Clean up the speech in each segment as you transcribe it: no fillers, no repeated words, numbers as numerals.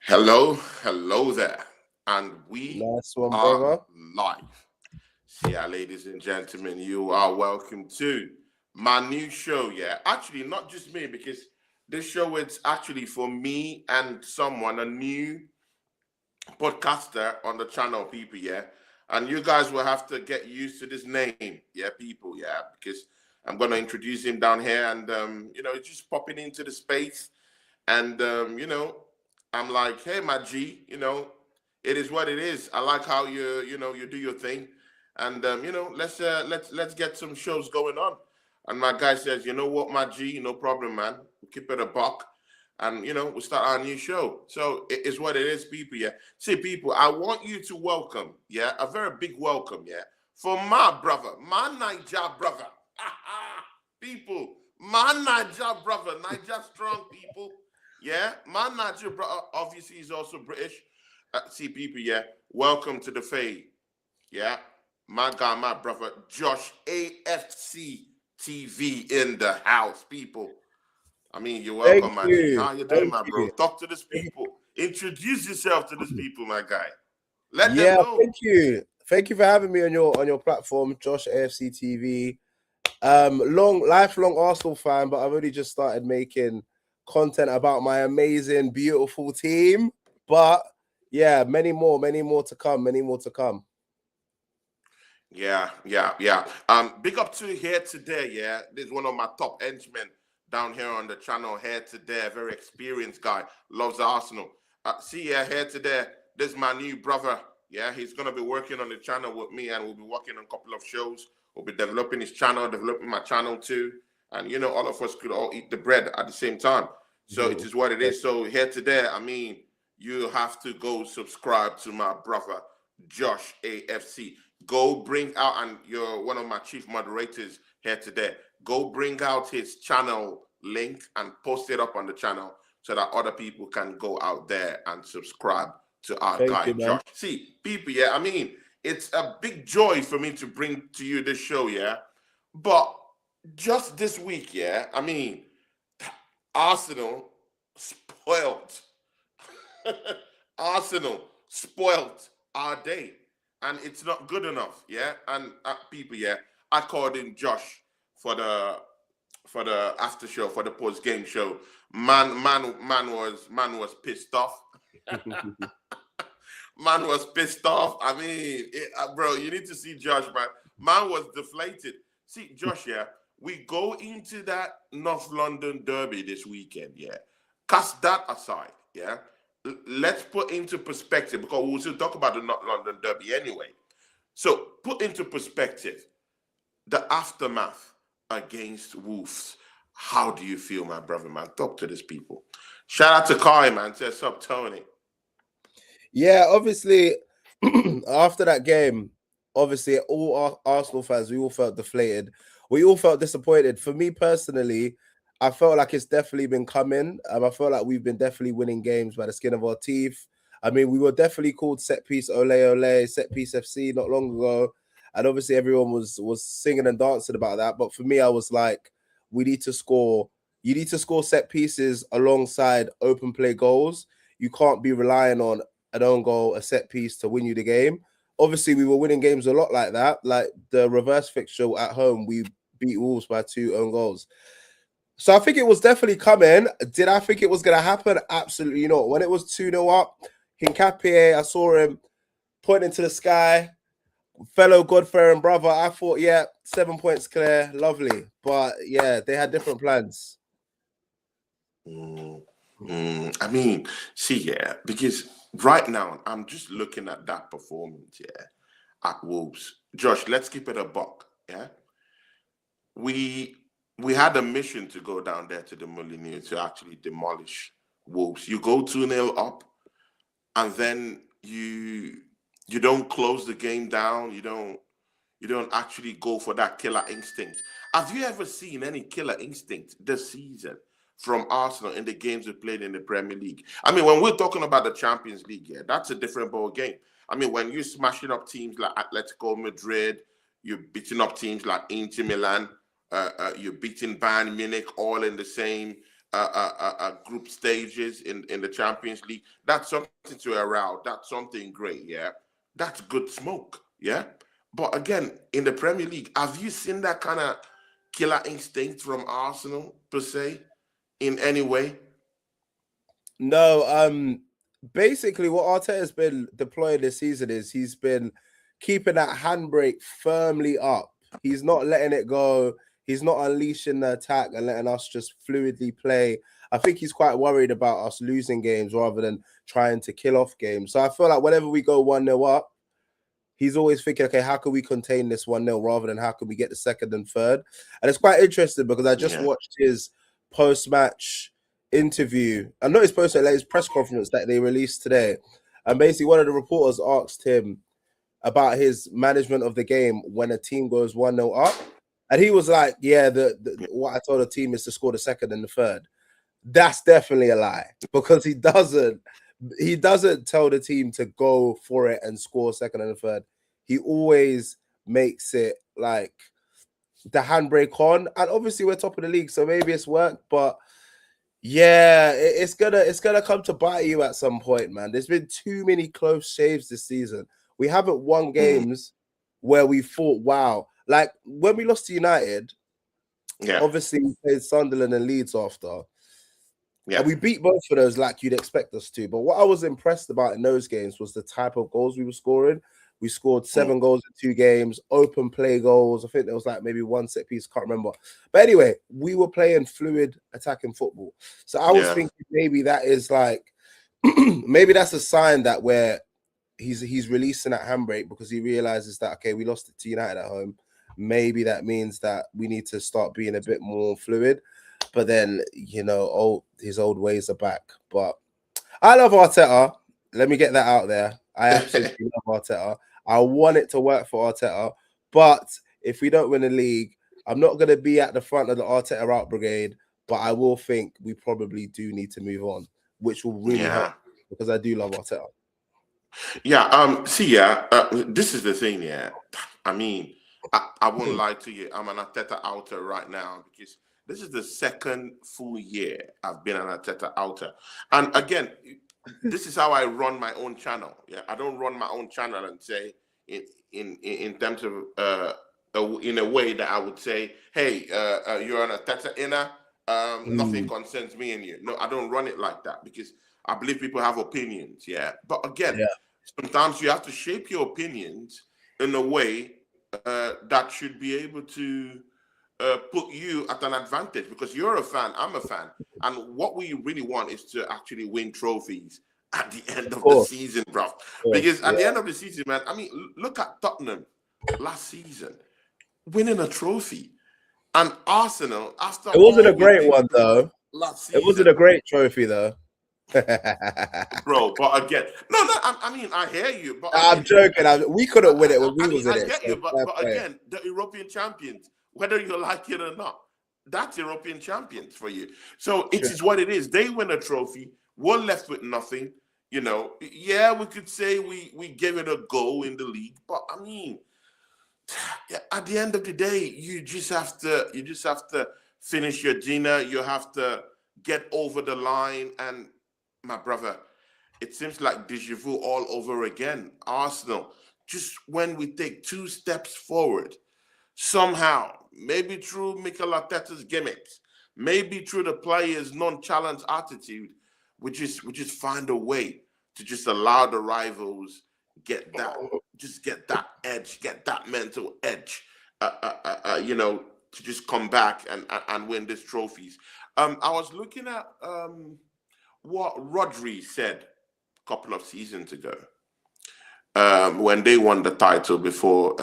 Hello there, and we Nice one, are brother. live. See ya, ladies and gentlemen, you are welcome to my new show. Yeah, actually, not just me, because this show is actually for me and someone, a new podcaster on the channel, people. Yeah, and you guys will have to get used to this name, yeah, people. Yeah, because I'm gonna introduce him down here, and just popping into the space. And I'm like, hey, my G, it is what it is. I like how you do your thing, and let's get some shows going on. And my guy says, you know what, my G, no problem, man. We keep it a buck, and we start our new show. So it is what it is, people. Yeah, see, people, I want you to welcome, yeah, a very big welcome, yeah, for my brother, my Niger brother, people, my Niger brother, Niger strong people. Yeah, my Niger brother obviously is also British. See, people, yeah, welcome to the fade. Yeah, my guy, my brother, Josh AFC TV in the house, people. I mean, you're Thank welcome, my G. you. How you doing, Thank my bro? you. Talk to these people. Introduce yourself to these people, my guy. Let them Yeah, know. thank you. Thank you for having me on your platform, Josh AFC TV. Lifelong Arsenal fan, but I've only just started making content about my amazing, beautiful team. But yeah, many more to come, many more to come. Yeah. Big up to here today. Yeah, this is one of my top henchmen down here on the channel. Here today, very experienced guy, loves Arsenal. See, yeah, here today. This is my new brother. Yeah, he's gonna be working on the channel with me, and we'll be working on a couple of shows. We'll be developing his channel, developing my channel too, and all of us could all eat the bread at the same time. So it is what it is. So here today, I mean, you have to go subscribe to my brother Josh AFC. Go bring out, and you're one of my chief moderators here today. Go bring out his channel link and post it up on the channel so that other people can go out there and subscribe to our Thank guy you, man. Josh. See, people, yeah, I mean, it's a big joy for me to bring to you this show, yeah. But just this week, yeah, I mean, Arsenal spoiled. Arsenal spoiled our day, and it's not good enough. Yeah, and people, yeah, I called in Josh for the after show, for the post game show. Man was pissed off. Man was pissed off. I mean, bro, you need to see Josh, man. Man was deflated. See, Josh, yeah, we go into that North London derby this weekend, yeah. Cast that aside, yeah. Let's put into perspective, because we'll still talk about the North London derby anyway. So, put into perspective the aftermath against Wolves. How do you feel, my brother, man? Talk to these people. Shout out to Kai, man. Says up, Tony. Yeah, obviously, after that game, obviously, all Arsenal fans, we all felt deflated. We all felt disappointed. For me personally, I felt like it's definitely been coming. I felt like we've been definitely winning games by the skin of our teeth. I mean, we were definitely called set piece ole ole, set piece FC not long ago, and obviously everyone was singing and dancing about that. But for me, I was like, we need to score. You need to score set pieces alongside open play goals. You can't be relying on an own goal, a set piece to win you the game. Obviously, we were winning games a lot like that. Like the reverse fixture at home, we beat Wolves by 2 own goals. So I think it was definitely coming. Did I think it was going to happen? Absolutely not. When it was 2-0 up, Hincapié, I saw him pointing to the sky, fellow God-fearing brother. I thought, yeah, 7 points clear, lovely. But yeah, they had different plans. I mean, see, yeah, because right now I'm just looking at that performance, yeah, at Wolves. Josh, let's keep it a buck, yeah. We we had a mission to go down there to the Molineux to actually demolish Wolves. You go 2-0 up, and then you don't close the game down. You don't actually go for that killer instinct. Have you ever seen any killer instinct this season from Arsenal in the games we played in the Premier League? I mean, when we're talking about the Champions League, yeah, that's a different ball game. I mean, when you're smashing up teams like Atletico Madrid, you're beating up teams like Inter Milan, you're beating Bayern Munich all in the same group stages in the Champions League. That's something to arouse. That's something great. Yeah, that's good smoke. Yeah, but again, in the Premier League, have you seen that kind of killer instinct from Arsenal per se in any way? No, basically what Arteta has been deploying this season is he's been keeping that handbrake firmly up. He's not letting it go. He's not unleashing the attack and letting us just fluidly play. I think he's quite worried about us losing games rather than trying to kill off games. So I feel like whenever we go 1-0 up, he's always thinking, okay, how can we contain this 1-0 rather than how can we get the second and third? And it's quite interesting because I just watched his post-match interview. I know his his press conference that they released today. And basically one of the reporters asked him about his management of the game when a team goes 1-0 up. And he was like, yeah, what I told the team is to score the second and the third. That's definitely a lie because he doesn't tell the team to go for it and score second and third. He always makes it like the handbrake on. And obviously we're top of the league, so maybe it's worked, but yeah, it's gonna come to bite you at some point, man. There's been too many close shaves this season. We haven't won games where we thought, wow. Like when we lost to United, obviously we played Sunderland and Leeds after. Yeah. And we beat both of those like you'd expect us to. But what I was impressed about in those games was the type of goals we were scoring. We scored 7 goals in 2 games, open play goals. I think there was like maybe 1 set piece, can't remember. But anyway, we were playing fluid attacking football. So I was thinking maybe that is like, maybe that's a sign that he's releasing that handbrake because he realizes that, okay, we lost it to United at home. Maybe that means that we need to start being a bit more fluid. But then, his old ways are back. But I love Arteta. Let me get that out there. I absolutely love Arteta. I want it to work for Arteta. But if we don't win the league, I'm not going to be at the front of the Arteta out brigade. But I will think we probably do need to move on, which will really help because I do love Arteta. Yeah. This is the thing. Yeah. I mean, I won't lie to you. I'm an Arteta outer right now because this is the second full year I've been an Arteta outer. And again, this is how I run my own channel. Yeah, I don't run my own channel and say in terms of in a way that I would say, hey, you're an Arteta inner. Nothing concerns me and you. No, I don't run it like that because I believe people have opinions. Yeah, but again, sometimes you have to shape your opinions in a way that should be able to put you at an advantage because you're a fan, I'm a fan. And what we really want is to actually win trophies at the end of the season, bro. Because at the end of the season, man, I mean, look at Tottenham last season, winning a trophy. And Arsenal, after it wasn't a great one, though. Last season, it wasn't a great trophy, though. Bro, but again, no, I mean, I hear you, but I'm joking. We couldn't win it when we was in it. I get you, but again, the European champions, whether you like it or not, that's European champions for you. So it is what it is. They win a trophy. We're left with nothing. Yeah, we could say we gave it a go in the league, but I mean, at the end of the day, you just have to finish your dinner. You have to get over the line, and my brother, it seems like déjà vu all over again. Arsenal, just when we take 2 steps forward, somehow, maybe through Mikel Arteta's gimmicks, maybe through the players' non-challenge attitude, we just find a way to just allow the rivals get that edge, get that mental edge, to just come back and win these trophies. I was looking at what Rodri said a couple of seasons ago when they won the title before,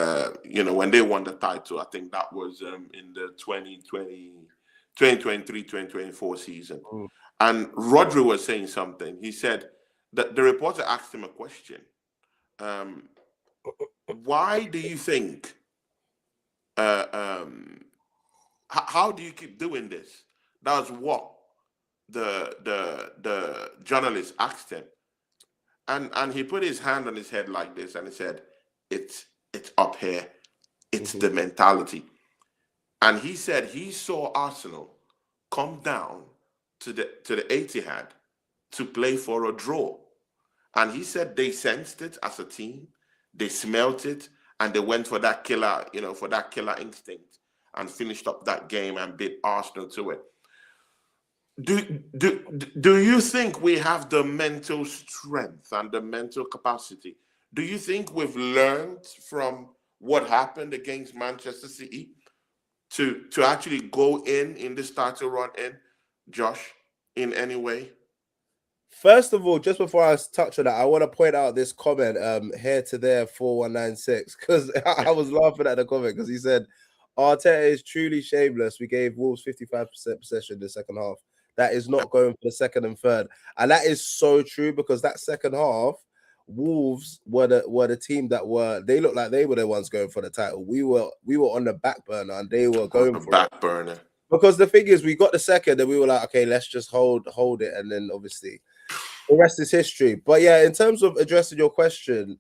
when they won the title, I think that was in the 2023-2024 season. And Rodri was saying something. He said that the reporter asked him a question. Why do you think, how do you keep doing this? That was what the journalist asked him. And he put his hand on his head like this and he said, it's up here. It's the mentality. And he said he saw Arsenal come down to the Etihad to play for a draw. And he said they sensed it as a team, they smelt it, and they went for that killer, for that killer instinct and finished up that game and beat Arsenal to it. Do you think we have the mental strength and the mental capacity? Do you think we've learned from what happened against Manchester City to actually go in this title run Josh, in any way? First of all, just before I touch on that, I want to point out this comment, here to there 4196, because I was laughing at the comment because he said, Arteta is truly shameless. We gave Wolves 55% possession in the second half. That is not going for the second and third. And that is so true, because that second half, Wolves were the team that they looked like they were the ones going for the title. We were on the back burner and they were going for back burner. Because the thing is, we got the second and we were like, okay, let's just hold it. And then obviously the rest is history. But yeah, in terms of addressing your question,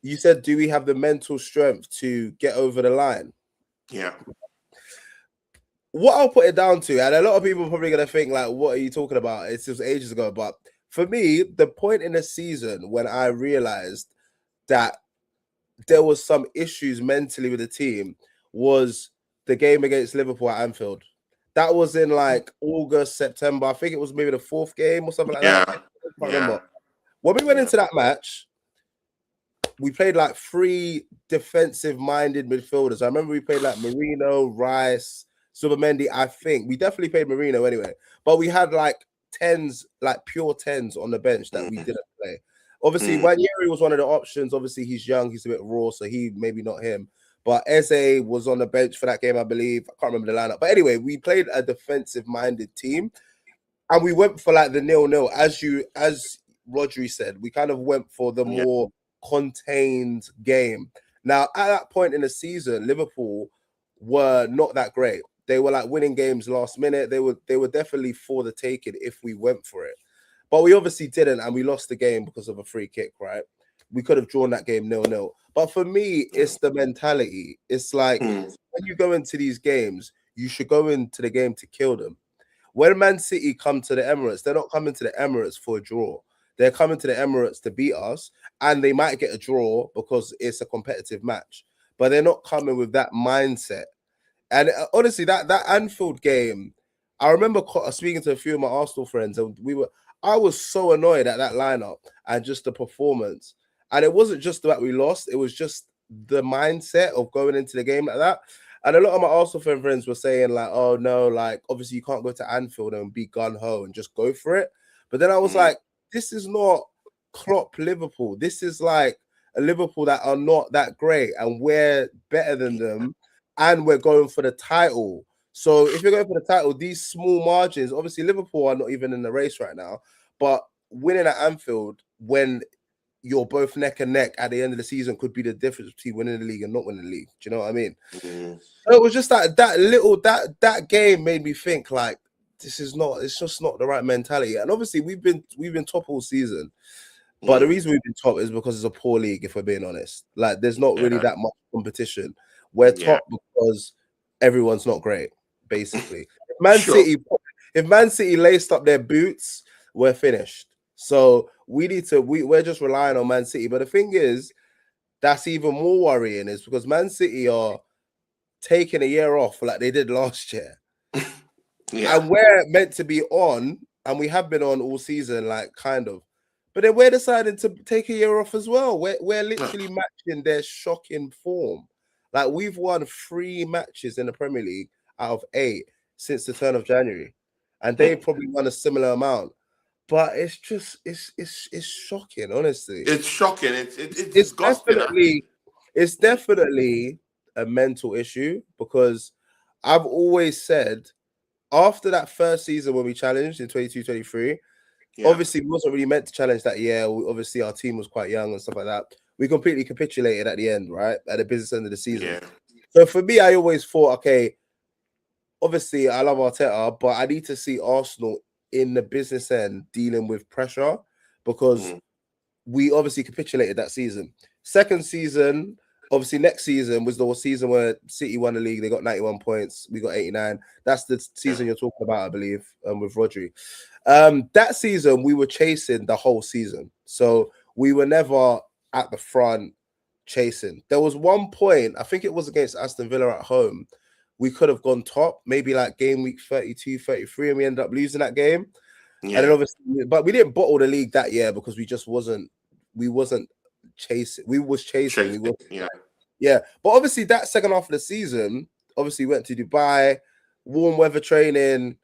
you said, do we have the mental strength to get over the line? Yeah. What I'll put it down to, and a lot of people are probably going to think, like, what are you talking about? It's just ages ago. But for me, the point in the season when I realized that there was some issues mentally with the team was the game against Liverpool at Anfield. That was in like August, September. I think it was maybe the fourth game or something like that. I can't remember. When we went into that match, we played like three defensive-minded midfielders. I remember we played like Marino, Rice, Subamendi. I think we definitely played Marino anyway, but we had like tens, like pure tens on the bench that we didn't play. Obviously, Wanyeri was one of the options. Obviously, he's young, he's a bit raw, so he maybe not him. But Eze was on the bench for that game, I believe. I can't remember the lineup. But anyway, we played a defensive-minded team, and we went for like the 0-0. As Rodri said, we kind of went for the more contained game. Now, at that point in the season, Liverpool were not that great. They were like winning games last minute. They were definitely for the taking if we went for it. But we obviously didn't, and we lost the game because of a free kick, right? We could have drawn that game 0-0. But for me, it's the mentality. It's like when you go into these games, you should go into the game to kill them. When Man City come to the Emirates, they're not coming to the Emirates for a draw. They're coming to the Emirates to beat us, and they might get a draw because it's a competitive match. But they're not coming with that mindset. And honestly, that Anfield game, I remember speaking to a few of my Arsenal friends, and I was so annoyed at that lineup and just the performance. And it wasn't just that we lost, it was just the mindset of going into the game like that. And a lot of my Arsenal friends were saying, like, oh no, like, obviously you can't go to Anfield and be gun-ho and just go for it. But then I was like, this is not Klopp Liverpool. This is like a Liverpool that are not that great, and we're better than them, and we're going for the title. So if you're going for the title, these small margins, obviously Liverpool are not even in the race right now, but winning at Anfield when you're both neck and neck at the end of the season could be the difference between winning the league and not winning the league. Do you know what I mean? So it was just that game made me think, like, it's just not the right mentality. And obviously we've been top all season. But the reason we've been top is because it's a poor league, if we're being honest. Like, there's not really that much competition. We're top because everyone's not great, basically. If Man City laced up their boots, we're finished. So we're just relying on Man City. But the thing is, that's even more worrying, is because Man City are taking a year off like they did last year. And we're meant to be on, and we have been on all season, like, kind of. But then we're deciding to take a year off as well. We're literally matching their shocking form. Like, we've won 3 matches in the Premier League out of 8 since the turn of January. And they probably won a similar amount. But it's just it's shocking, honestly. It's shocking. It's definitely a mental issue, because I've always said, after that first season when we challenged in 22-23, obviously we wasn't really meant to challenge that year. Obviously our team was quite young and stuff like that. We completely capitulated at the end, right? At the business end of the season. So for me, I always thought, okay, obviously I love Arteta, but I need to see Arsenal in the business end dealing with pressure, because we obviously capitulated that season. Second season, Obviously, next season was the season where City won the league. They got 91 points. We got 89. That's the season you're talking about, I believe, with Rodri. That season, we were chasing the whole season. So we were never at the front chasing. There was one point, I think it was against Aston Villa at home. We could have gone top, maybe like game week 32, 33, and we ended up losing that game. Yeah. And then obviously, but we didn't bottle the league that year because we wasn't chasing. We was chasing. We was, yeah. But obviously, that second half of the season, obviously went to Dubai, warm weather training.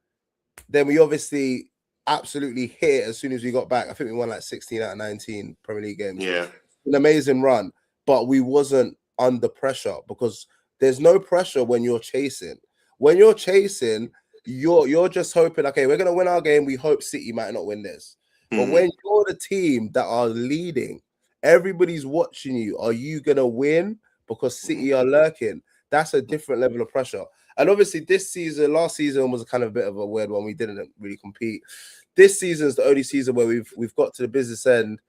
Then we obviously absolutely hit it as soon as we got back. I think we won like 16 out of 19 Premier League games. Yeah, an amazing run, but we wasn't under pressure because there's no pressure when you're chasing. When you're chasing, you're just hoping, okay, we're gonna win our game. We hope City might not win this. But when you're the team that are leading, everybody's watching you. Are you gonna win? Because City are lurking. That's a different level of pressure. And obviously, last season was kind of a bit of a weird one. We didn't really compete. This season is the only season where we've got to the business end.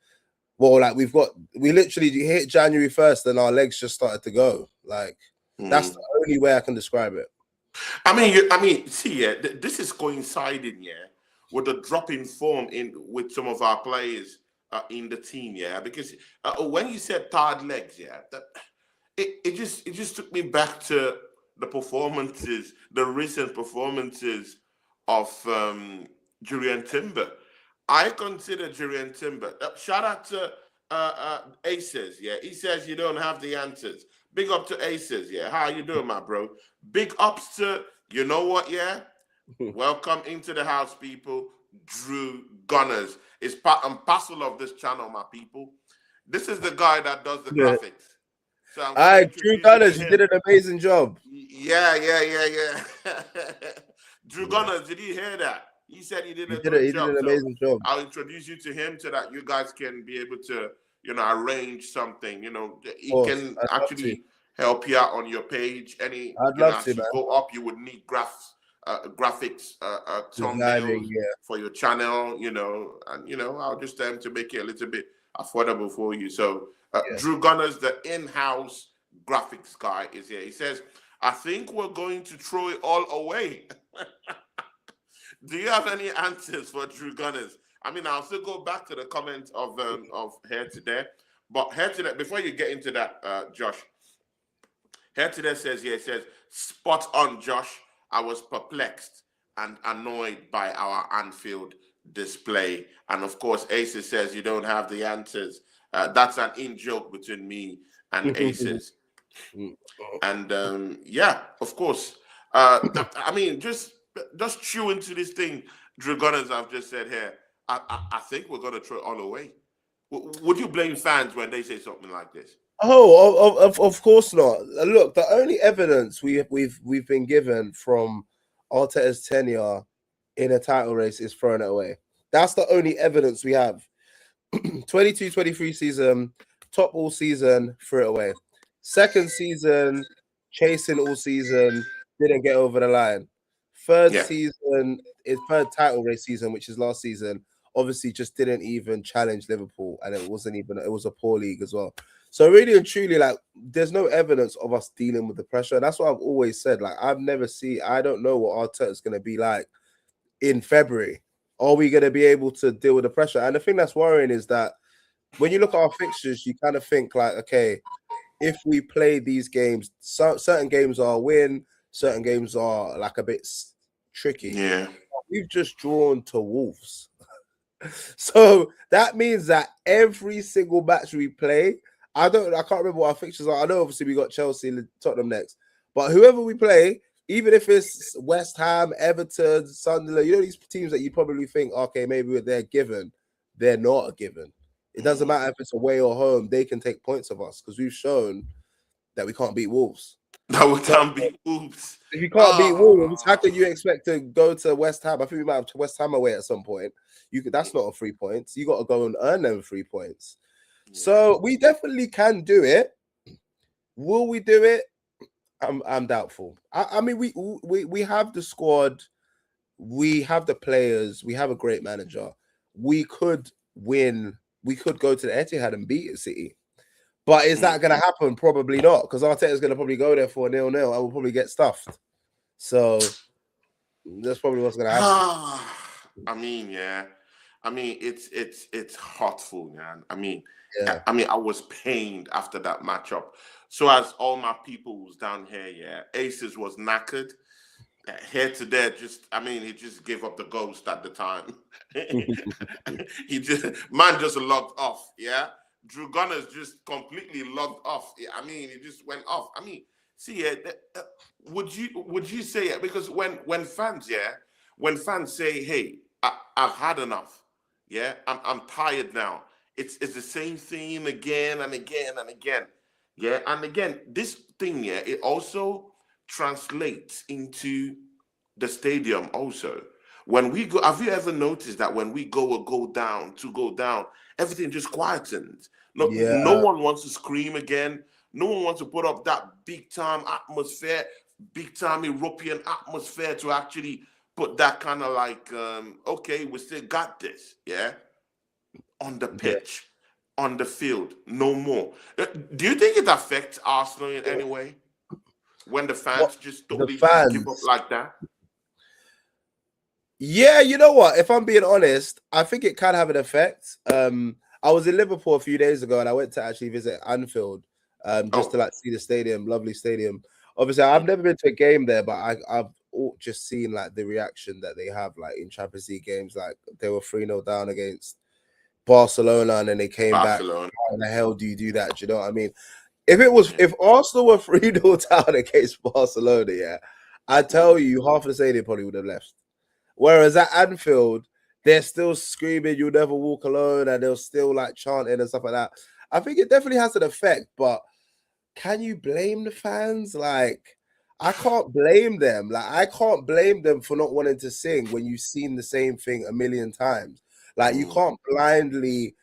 Well, like we literally hit January 1st and our legs just started to go. Like that's the only way I can describe it. I mean, see, yeah, this is coinciding, yeah, with the drop in form with some of our players in the team, yeah. Because when you said tired legs, yeah, it just took me back to the recent performances of Julian Timber. I consider Julian Timber. Shout out to Aces, yeah. He says you don't have the answers. Big up to Aces, yeah. How you doing, my bro? Big ups to, you know what, yeah? Welcome into the house, people. Drew Gunners is part and parcel of this channel, my people. This is the guy that does the graphics. So Drew Gunners, you did an amazing job. Yeah. Drew Gunners, did you hear that? He said he did a good job. He did an amazing job. I'll introduce you to him so that you guys can be able to, arrange something. He can actually help you out on your page. I'd love to, man. Go up, you would need graphics, thumbnails for your channel, and I'll just tell him to make it a little bit affordable for you. So Drew Gunners, the in-house graphics guy, is here. He says, I think we're going to throw it all away. Do you have any answers for Drew Gunners? I mean, I'll still go back to the comment of Hair Today. But Hair Today, before you get into that, Josh, Hair Today says, spot on, Josh. I was perplexed and annoyed by our Anfield display. And of course, Aces says you don't have the answers. That's an in-joke between me and Aces. And of course. I mean, just chew into this thing, Drew Gunners, I've just said here. I think we're going to throw it all away. Would you blame fans when they say something like this? Oh, of course not. Look, the only evidence we've been given from Arteta's tenure in a title race is throwing it away. That's the only evidence we have. 22-23 season, top all season, threw it away. Second season, chasing all season, didn't get over the line. Third season, is third title race season, which is last season, obviously just didn't even challenge Liverpool, and it was a poor league as well. So really and truly, like, there's no evidence of us dealing with the pressure. That's what I've always said. Like, I don't know what Arteta's going to be like in February. Are we going to be able to deal with the pressure? And the thing that's worrying is that when you look at our fixtures, you kind of think like, okay, if we play these games, certain games are a win, certain games are like a bit tricky. Yeah. We've just drawn to Wolves. So that means that every single match we play, I can't remember what our fixtures are. I know obviously we got Chelsea and Tottenham next, but whoever we play, even if it's West Ham, Everton, Sunderland, these teams that you probably think, okay, maybe they're given, they're not a given. It doesn't matter if it's away or home, they can take points of us because we've shown that we can't beat Wolves. That we can't beat Wolves. If you can't beat Wolves, how can you expect to go to West Ham? I think we might have West Ham away at some point. That's not a 3 points. You got to go and earn them 3 points. Yeah. So we definitely can do it. Will we do it? I'm doubtful. I mean, we have the squad, we have the players, we have a great manager. We could win. We could go to the Etihad and beat City. But is that going to happen? Probably not, because Arteta's going to probably go there for a 0-0 and we'll probably get stuffed. So that's probably what's going to happen. I mean, yeah. I mean, it's hurtful, man. I mean, Yeah. I was pained after that matchup. So as all my people was down here, yeah, Aces was knackered. Here to there, he just gave up the ghost at the time. Man just logged off, yeah. Drew Gunners just completely logged off. Yeah, I mean, he just went off. I mean, see, would you say it? Because when fans say, "Hey, I've had enough," yeah, I'm tired now. It's the same thing again and again and again, yeah, and again. This thing, yeah, it also translates into the stadium also. When we go, have you ever noticed that when we go down, everything just quietens. No Yeah. one wants to scream again. No one wants to put up that big time atmosphere, big time European atmosphere to actually put that kind of like, okay, we still got this, yeah, on the Yeah. pitch, on the field, no more. Do you think it affects Arsenal in any way when the fans just totally just give up like that? Yeah, you know what? If I'm being honest, I think it can have an effect. I was in Liverpool a few days ago and I went to actually visit Anfield just to like see the stadium, lovely stadium. Obviously, I've never been to a game there, but I've just seen like the reaction that they have like in Champions League games. Like they were 3-0 down against Barcelona and then they came back. How the hell do you do that? Do you know what I mean? If Arsenal were 3-0 down against Barcelona, yeah, I tell you, half of the stadium probably would have left. Whereas at Anfield, they're still screaming, "You'll never walk alone," and they're still like chanting and stuff like that. I think it definitely has an effect, but can you blame the fans? Like, I can't blame them. Like, I can't blame them for not wanting to sing when you've seen the same thing a million times. Like, you can't blindly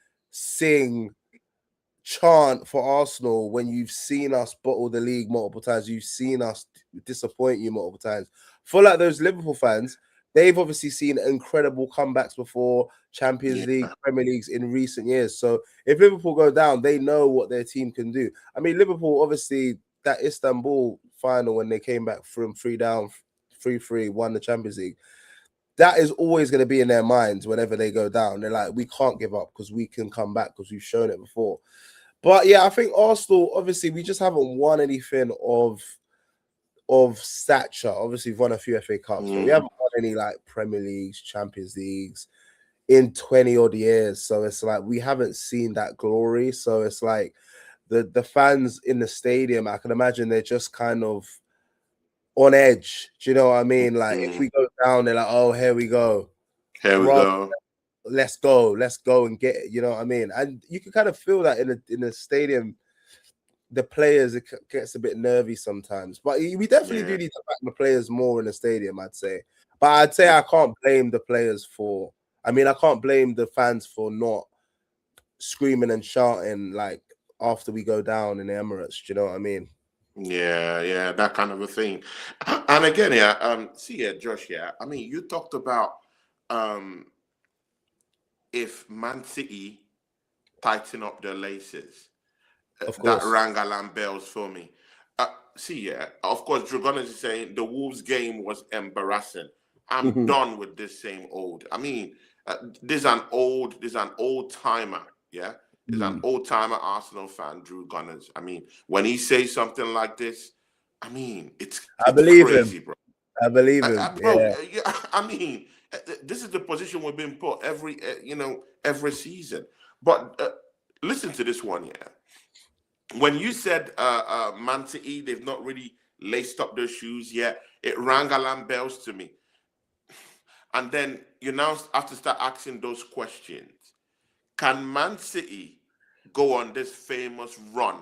chant for Arsenal when you've seen us bottle the league multiple times. You've seen us disappoint you multiple times. For like those Liverpool fans, they've obviously seen incredible comebacks before, Champions League, Premier Leagues in recent years. So if Liverpool go down, they know what their team can do. I mean, Liverpool, obviously, that Istanbul final when they came back from 3 down, 3-3, won the Champions League, that is always going to be in their minds whenever they go down. They're like, we can't give up because we can come back because we've shown it before. But yeah, I think Arsenal, obviously, we just haven't won anything of stature. Obviously, we've won a few FA Cups, but we haven't won any like Premier Leagues, Champions Leagues in 20 odd years. So it's like we haven't seen that glory. So it's like the fans in the stadium, I can imagine they're just kind of on edge. Do you know what I mean? Like if we go down, they're like, "Oh, here we go. Let's go and get it." You know what I mean? And you can kind of feel that in the stadium. The players, it gets a bit nervy sometimes, but we definitely do need to back the players more in the stadium, I'd say. But I'd say I can't blame the players for. I mean, I can't blame the fans for not screaming and shouting like after we go down in the Emirates. Do you know what I mean? Yeah, that kind of a thing. And again, Josh, I mean, you talked about if Man City tighten up their laces. That rang alarm bells for me. Of course, Dragonis is saying the Wolves game was embarrassing. I'm done with this same old. I mean, this is an old timer. Yeah, there's an old timer Arsenal fan, Drew Gunners. I mean, when he says something like this, I mean, it's crazy, bro. I believe him, bro. I mean, this is the position we've been put every season. But listen to this one, yeah. When you said Man City, they've not really laced up their shoes yet, it rang alarm bells to me. And then you now have to start asking those questions. Can Man City go on this famous run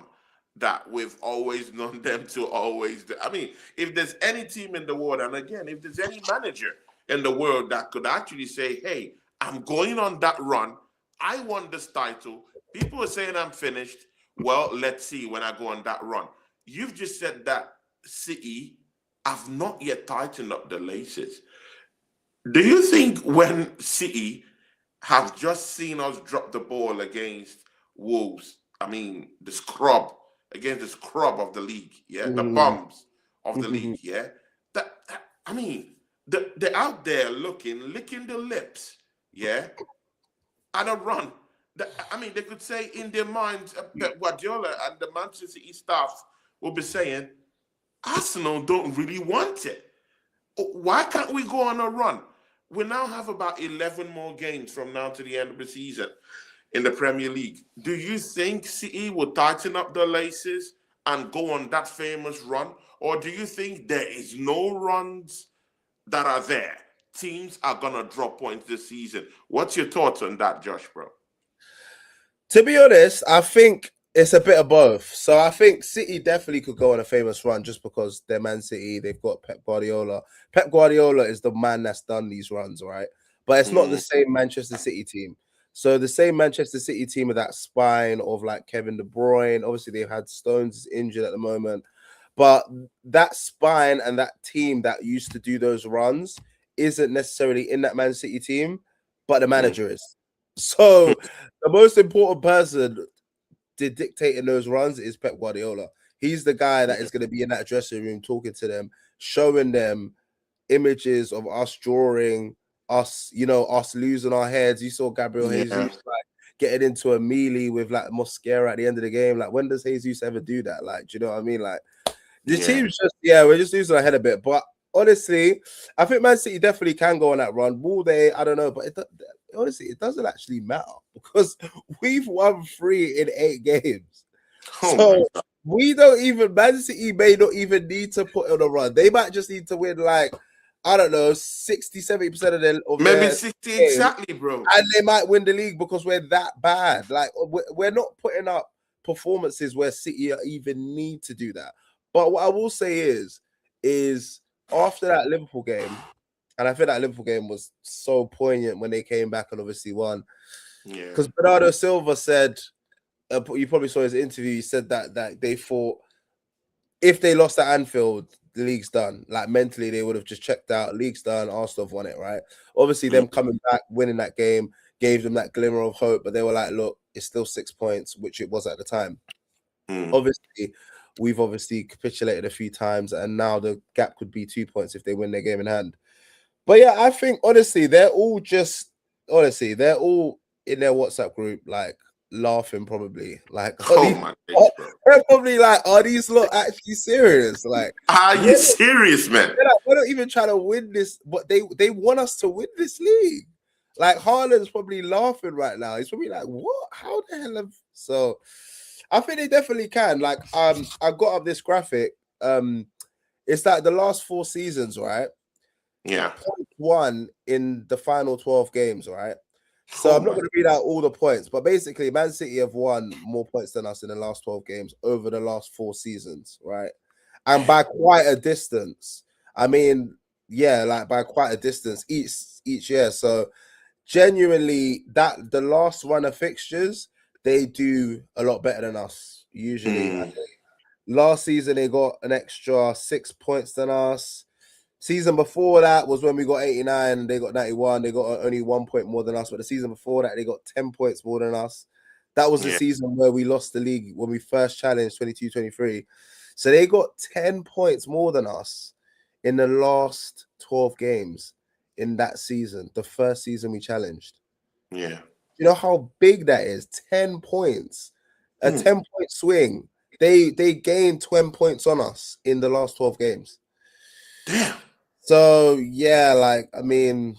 that we've always known them to always do? I mean, if there's any team in the world, and again, if there's any manager in the world that could actually say, "Hey, I'm going on that run. I won this title. People are saying I'm finished. Well, let's see when I go on that run." You've just said that City have not yet tightened up the laces. Do you think when City have just seen us drop the ball against Wolves I mean, the scrub against the scrub of the league, yeah, the Mhm. bums of the league, yeah. I mean, they're out there licking the lips, yeah, and a run. I mean, they could say in their minds, Pep Guardiola and the Manchester City staff will be saying, Arsenal don't really want it. Why can't we go on a run? We now have about 11 more games from now to the end of the season in the Premier League. Do you think City will tighten up their laces and go on that famous run? Or do you think there is no runs that are there? Teams are going to drop points this season. What's your thoughts on that, Josh, bro? To be honest, I think it's a bit of both. So I think City definitely could go on a famous run just because they're Man City. They've got Pep Guardiola. Pep Guardiola is the man that's done these runs, right? But it's not the same Manchester City team. So the same Manchester City team with that spine of like Kevin De Bruyne. Obviously, they've had Stones injured at the moment. But that spine and that team that used to do those runs isn't necessarily in that Man City team, but the manager is. So the most important person dictating those runs is Pep Guardiola. He's the guy that is going to be in that dressing room talking to them, showing them images of us drawing us, us losing our heads. You saw Gabriel Jesus like getting into a melee with like Mosquera at the end of the game. Like, when does Jesus ever do that? Like, do you know what I mean? Like, the team's just, we're just losing our head a bit. But honestly, I think Man City definitely can go on that run. Will they? I don't know. But honestly, it doesn't actually matter because we've won 3 in 8 games. So we don't even, Man City may not even need to put on a run. They might just need to win like, I don't know, 60-70% of their maybe 60 games, exactly, bro. And they might win the league because we're that bad. Like, we're not putting up performances where City even need to do that. But what I will say is after that Liverpool game, and I think that Liverpool game was so poignant when they came back and obviously won. Because Bernardo Silva said, you probably saw his interview, he said that they thought if they lost at Anfield, the league's done. Like, mentally, they would have just checked out. League's done. Arsenal have won it, right? Obviously, them coming back, winning that game, gave them that glimmer of hope. But they were like, look, it's still 6 points, which it was at the time. Obviously, we've capitulated a few times, and now the gap could be 2 points if they win their game in hand. But yeah, I think honestly, they're all in their WhatsApp group, like laughing probably. Like, they're probably like, are these lot actually serious? Like, are you serious, man? Like, we're not even trying to win this, but they want us to win this league. Like, Haaland's probably laughing right now. He's probably like, what? How the hell have so? I think they definitely can. Like, I got up this graphic. It's like the last 4 seasons, right? Yeah. 0.1 in the final 12 games, right? So I'm not going to read out all the points, but basically, Man City have won more points than us in the last 12 games over the last 4 seasons, right? And by quite a distance. I mean, yeah, like by quite a distance each year. So genuinely, that the last run of fixtures, they do a lot better than us usually. I think last season they got an extra 6 points than us. Season before that was when we got 89, they got 91. They got only 1 point more than us. But the season before that, they got 10 points more than us. That was the season where we lost the league when we first challenged 22-23. So they got 10 points more than us in the last 12 games in that season, the first season we challenged. Yeah. You know how big that is? 10 points. A 10-point swing. They gained 20 points on us in the last 12 games. Damn. So, yeah, like, I mean,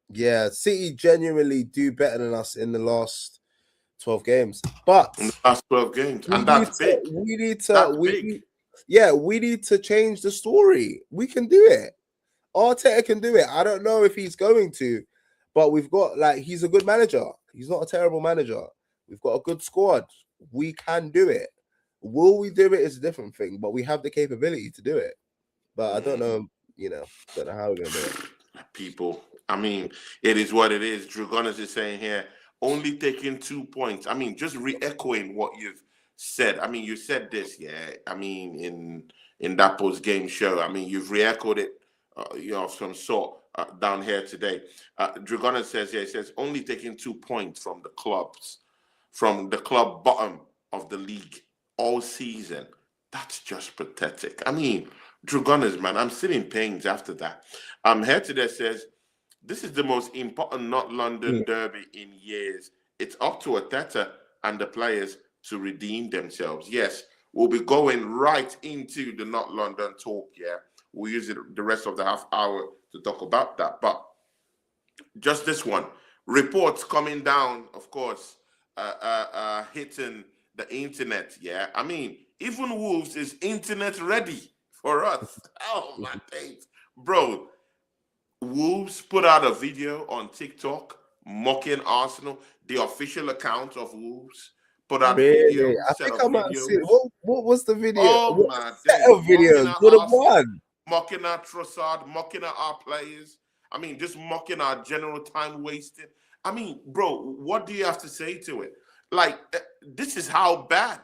yeah, City genuinely do better than us in the last 12 games. But in the last 12 games. And that's big. We need to change the story. We can do it. Arteta can do it. I don't know if he's going to, but we've got, like, he's a good manager. He's not a terrible manager. We've got a good squad. We can do it. Will we do it is a different thing, but we have the capability to do it. But I don't know, don't know how we're going to do it. People, I mean, it is what it is. Dragonis is saying here, only taking 2 points. I mean, just re-echoing what you've said. I mean, you said this, I mean, in that post-game show. I mean, you've re-echoed it, of some sort down here today. Dragonis says here, he says, only taking 2 points from the club bottom of the league all season. That's just pathetic. I mean, Dragonas, man, I'm still in pains after that. Here today says, this is the most important North London derby in years. It's up to Arteta and the players to redeem themselves. Yes, we'll be going right into the North London talk, yeah. We'll use the rest of the half hour to talk about that. But just this one. Reports coming down, of course, hitting the internet, yeah. I mean, even Wolves is internet ready for us. Oh, my days. Bro, Wolves put out a video on TikTok mocking Arsenal. The official account of Wolves put out Really? videos, I set think of I might see it. videos. What was the video? Oh What my set days. of videos? Mocking What at a Arsenal, one. mocking at Trossard, mocking at our players. I mean, just mocking our general time wasted. I mean, bro, what do you have to say to it? Like, this is how bad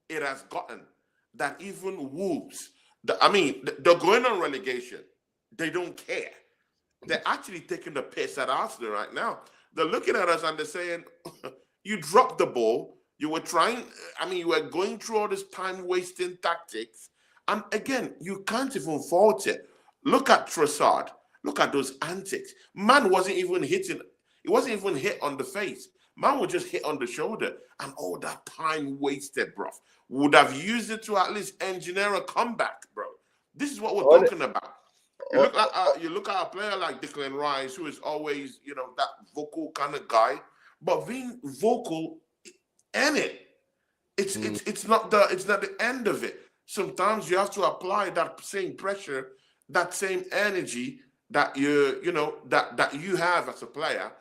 it has gotten that even Wolves, they're going on relegation. They don't care. They're actually taking the piss at Arsenal right now. They're looking at us and they're saying, you dropped the ball. You were trying, you were going through all this time-wasting tactics. And again, you can't even fault it. Look at Trossard. Look at those antics. Man wasn't even hitting. It wasn't even hit on the face. Man was just hit on the shoulder. And all that time wasted, bro. Would have used it to at least engineer a comeback, bro. This is what we're talking about. You look at a player like Declan Rice, who is always, that vocal kind of guy. But being vocal, it's not the end of it. Sometimes you have to apply that same pressure, that same energy that that you have as a player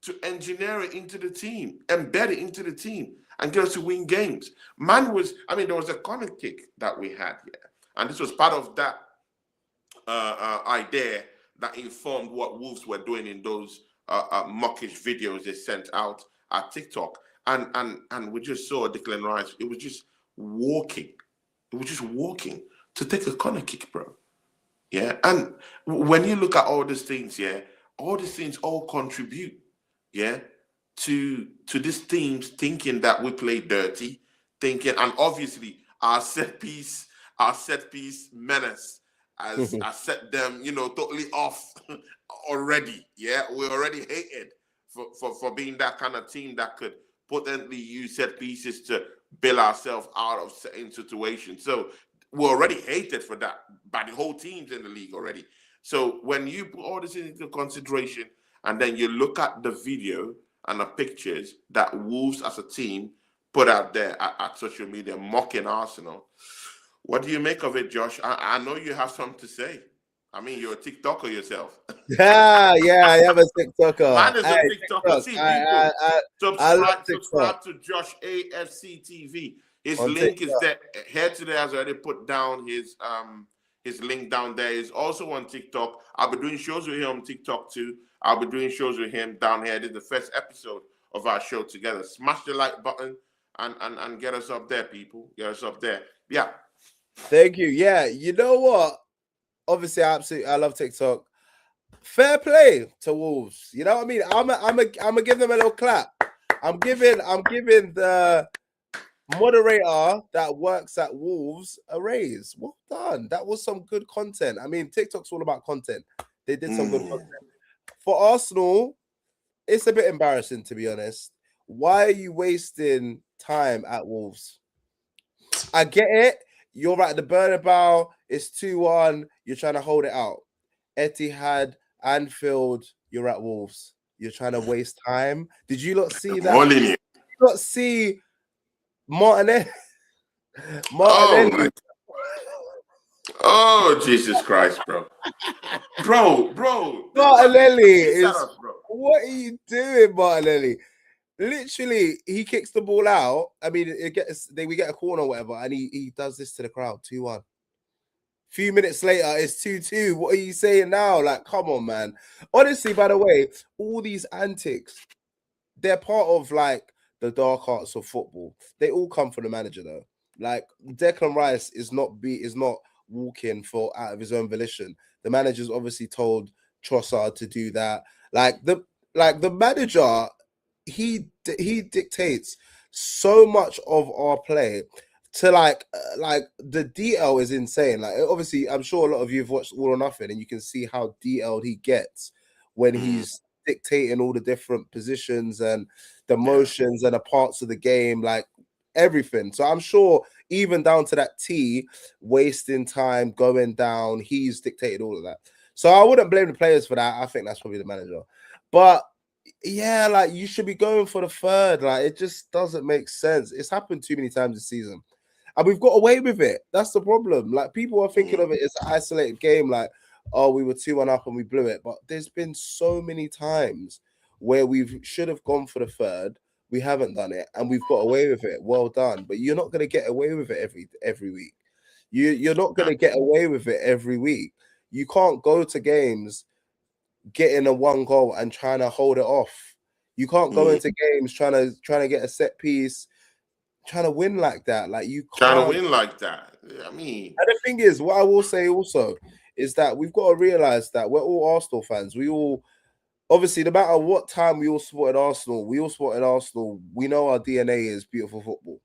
to engineer it into the team, embed it into the team, and get us to win games. There was a corner kick that we had here, and this was part of that idea that informed what Wolves were doing in those mockish videos they sent out at TikTok. And we just saw Declan Rice. It was just walking. It was just walking to take a corner kick, bro. Yeah. And when you look at all these things, yeah, all these things all contribute, yeah, to these teams thinking that we play dirty, and obviously our set piece menace has set them, totally off already. Yeah, we're already hated for being that kind of team that could potentially use set pieces to bail ourselves out of certain situations. So we're already hated for that by the whole teams in the league already. So when you put all this into consideration and then you look at the video and the pictures that Wolves as a team put out there at social media mocking Arsenal, what do you make of it, Josh? I know you have something to say. I mean, you're a TikToker yourself. Yeah, I am a TikToker. Man is a TikToker. See, people, subscribe to Josh AFC TV. His link is there. Here today has already put down his link down there. He's also on TikTok. I'll be doing shows with him on TikTok too. I'll be doing shows with him down here. This is the first episode of our show together. Smash the like button and get us up there, people. Get us up there. Yeah. Thank you. Yeah, you know what? Obviously, I love TikTok. Fair play to Wolves. You know what I mean? I'm gonna give them a little clap. I'm giving the moderator that works at Wolves a raise. Well done. That was some good content. I mean, TikTok's all about content. They did some good content. For Arsenal, it's a bit embarrassing, to be honest. Why are you wasting time at Wolves? I get it. You're at the Bernabeu. It's 2-1. You're trying to hold it out. Etihad, Anfield, you're at Wolves. You're trying to waste time. Did you not see that? Did you not see Martinelli? Oh, Jesus Christ, bro. Bro. Martinelli is... What are you doing, Martinelli? Literally, he kicks the ball out. I mean, we get a corner or whatever, and he does this to the crowd, 2-1. Few minutes later, it's 2-2. What are you saying now? Like, come on, man. Honestly, by the way, all these antics, they're part of like the dark arts of football. They all come from the manager, though. Like Declan Rice is not walking out of his own volition. The manager's obviously told Trossard to do that. Like the manager, he dictates so much of our play to like the DL is insane. Like obviously, I'm sure a lot of you have watched All or Nothing, and you can see how DL'd he gets when he's dictating all the different positions and the motions and the parts of the game, like everything. So I'm sure even down to that T, wasting time, going down, he's dictated all of that. So I wouldn't blame the players for that. I think that's probably the manager. But yeah, like you should be going for the third. Like it just doesn't make sense. It's happened too many times this season. And we've got away with it. That's the problem. Like people are thinking of it as an isolated game, like, oh, we were 2-1 up and we blew it. But there's been so many times where we should have gone for the third. We haven't done it, and we've got away with it. Well done. But you're not going to get away with it every week. You're not going to get away with it every week. You can't go to games getting a one goal and trying to hold it off. You can't go into games trying to get a set piece, trying to win like that. Like you can't trying to win like that. I mean, and the thing is, what I will say also is that we've got to realize that we're all Arsenal fans. We all obviously, no matter what time we all supported Arsenal, we know our DNA is beautiful football.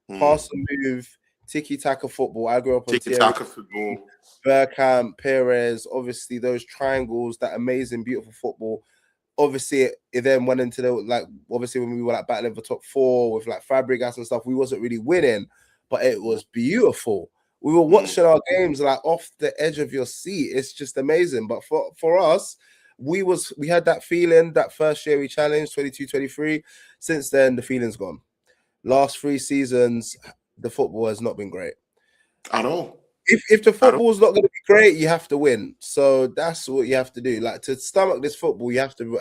Pass and move, tiki-taka football. I grew up on tiki-taka football. Bergkamp, Perez, obviously those triangles, that amazing, beautiful football. Obviously, it then went into the obviously when we were like battling for top 4 with like Fabregas and stuff, we wasn't really winning, but it was beautiful. We were watching our games like off the edge of your seat. It's just amazing. But for us, we had that feeling that first year we challenged 22-23. Since then, the feeling's gone. Last 3 seasons, the football has not been great at all. If the football's not going to be great, you have to win. So that's what you have to do. Like to stomach this football, you have to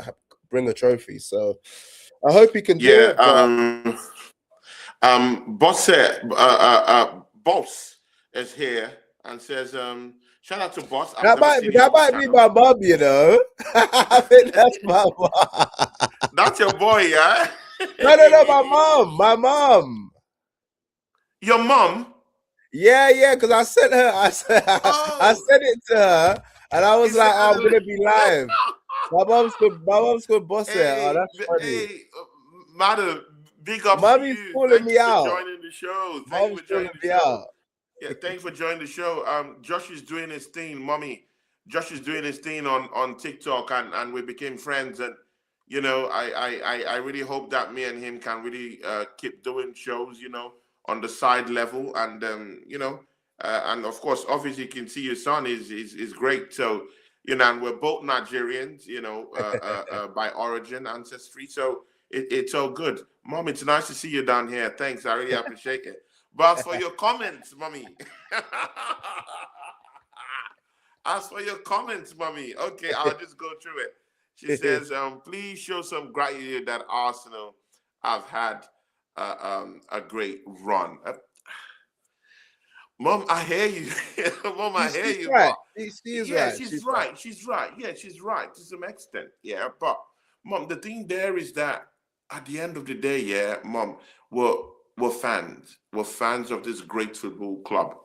bring a trophy. So I hope he can do it. Boss is here and says, shout out to Boss. That might be my mum, you know. I think that's my mum. That's your boy, yeah? No, my mom. Your mom? Yeah, because I sent it to her, and I was like, I'm gonna be live. My mom's called Boss. Oh, that's funny. Hey, Madam, big up Mommy's to you. calling me out. Joining the show. Thank you for joining the show. Yeah, thanks for joining the show. Josh is doing his thing, mommy. Josh is doing his thing on TikTok, and we became friends. And you know, I really hope that me and him can really keep doing shows, you know, on the side level, and you know, and of course, obviously, you can see your son is great. So you know, and we're both Nigerians, you know, by origin, ancestry. So it's all good, Mom. It's nice to see you down here. Thanks, I really appreciate it. But for your comments, mommy. As for your comments, mommy. Okay, I'll just go through it. She says, please show some gratitude that Arsenal have had a great run. Mom, I hear you. Mom, I hear you. Right. She's right. She's right. Yeah, she's right to some extent. Yeah, but Mom, the thing there is that at the end of the day, yeah, Mom, we're fans. We're fans of this great football club.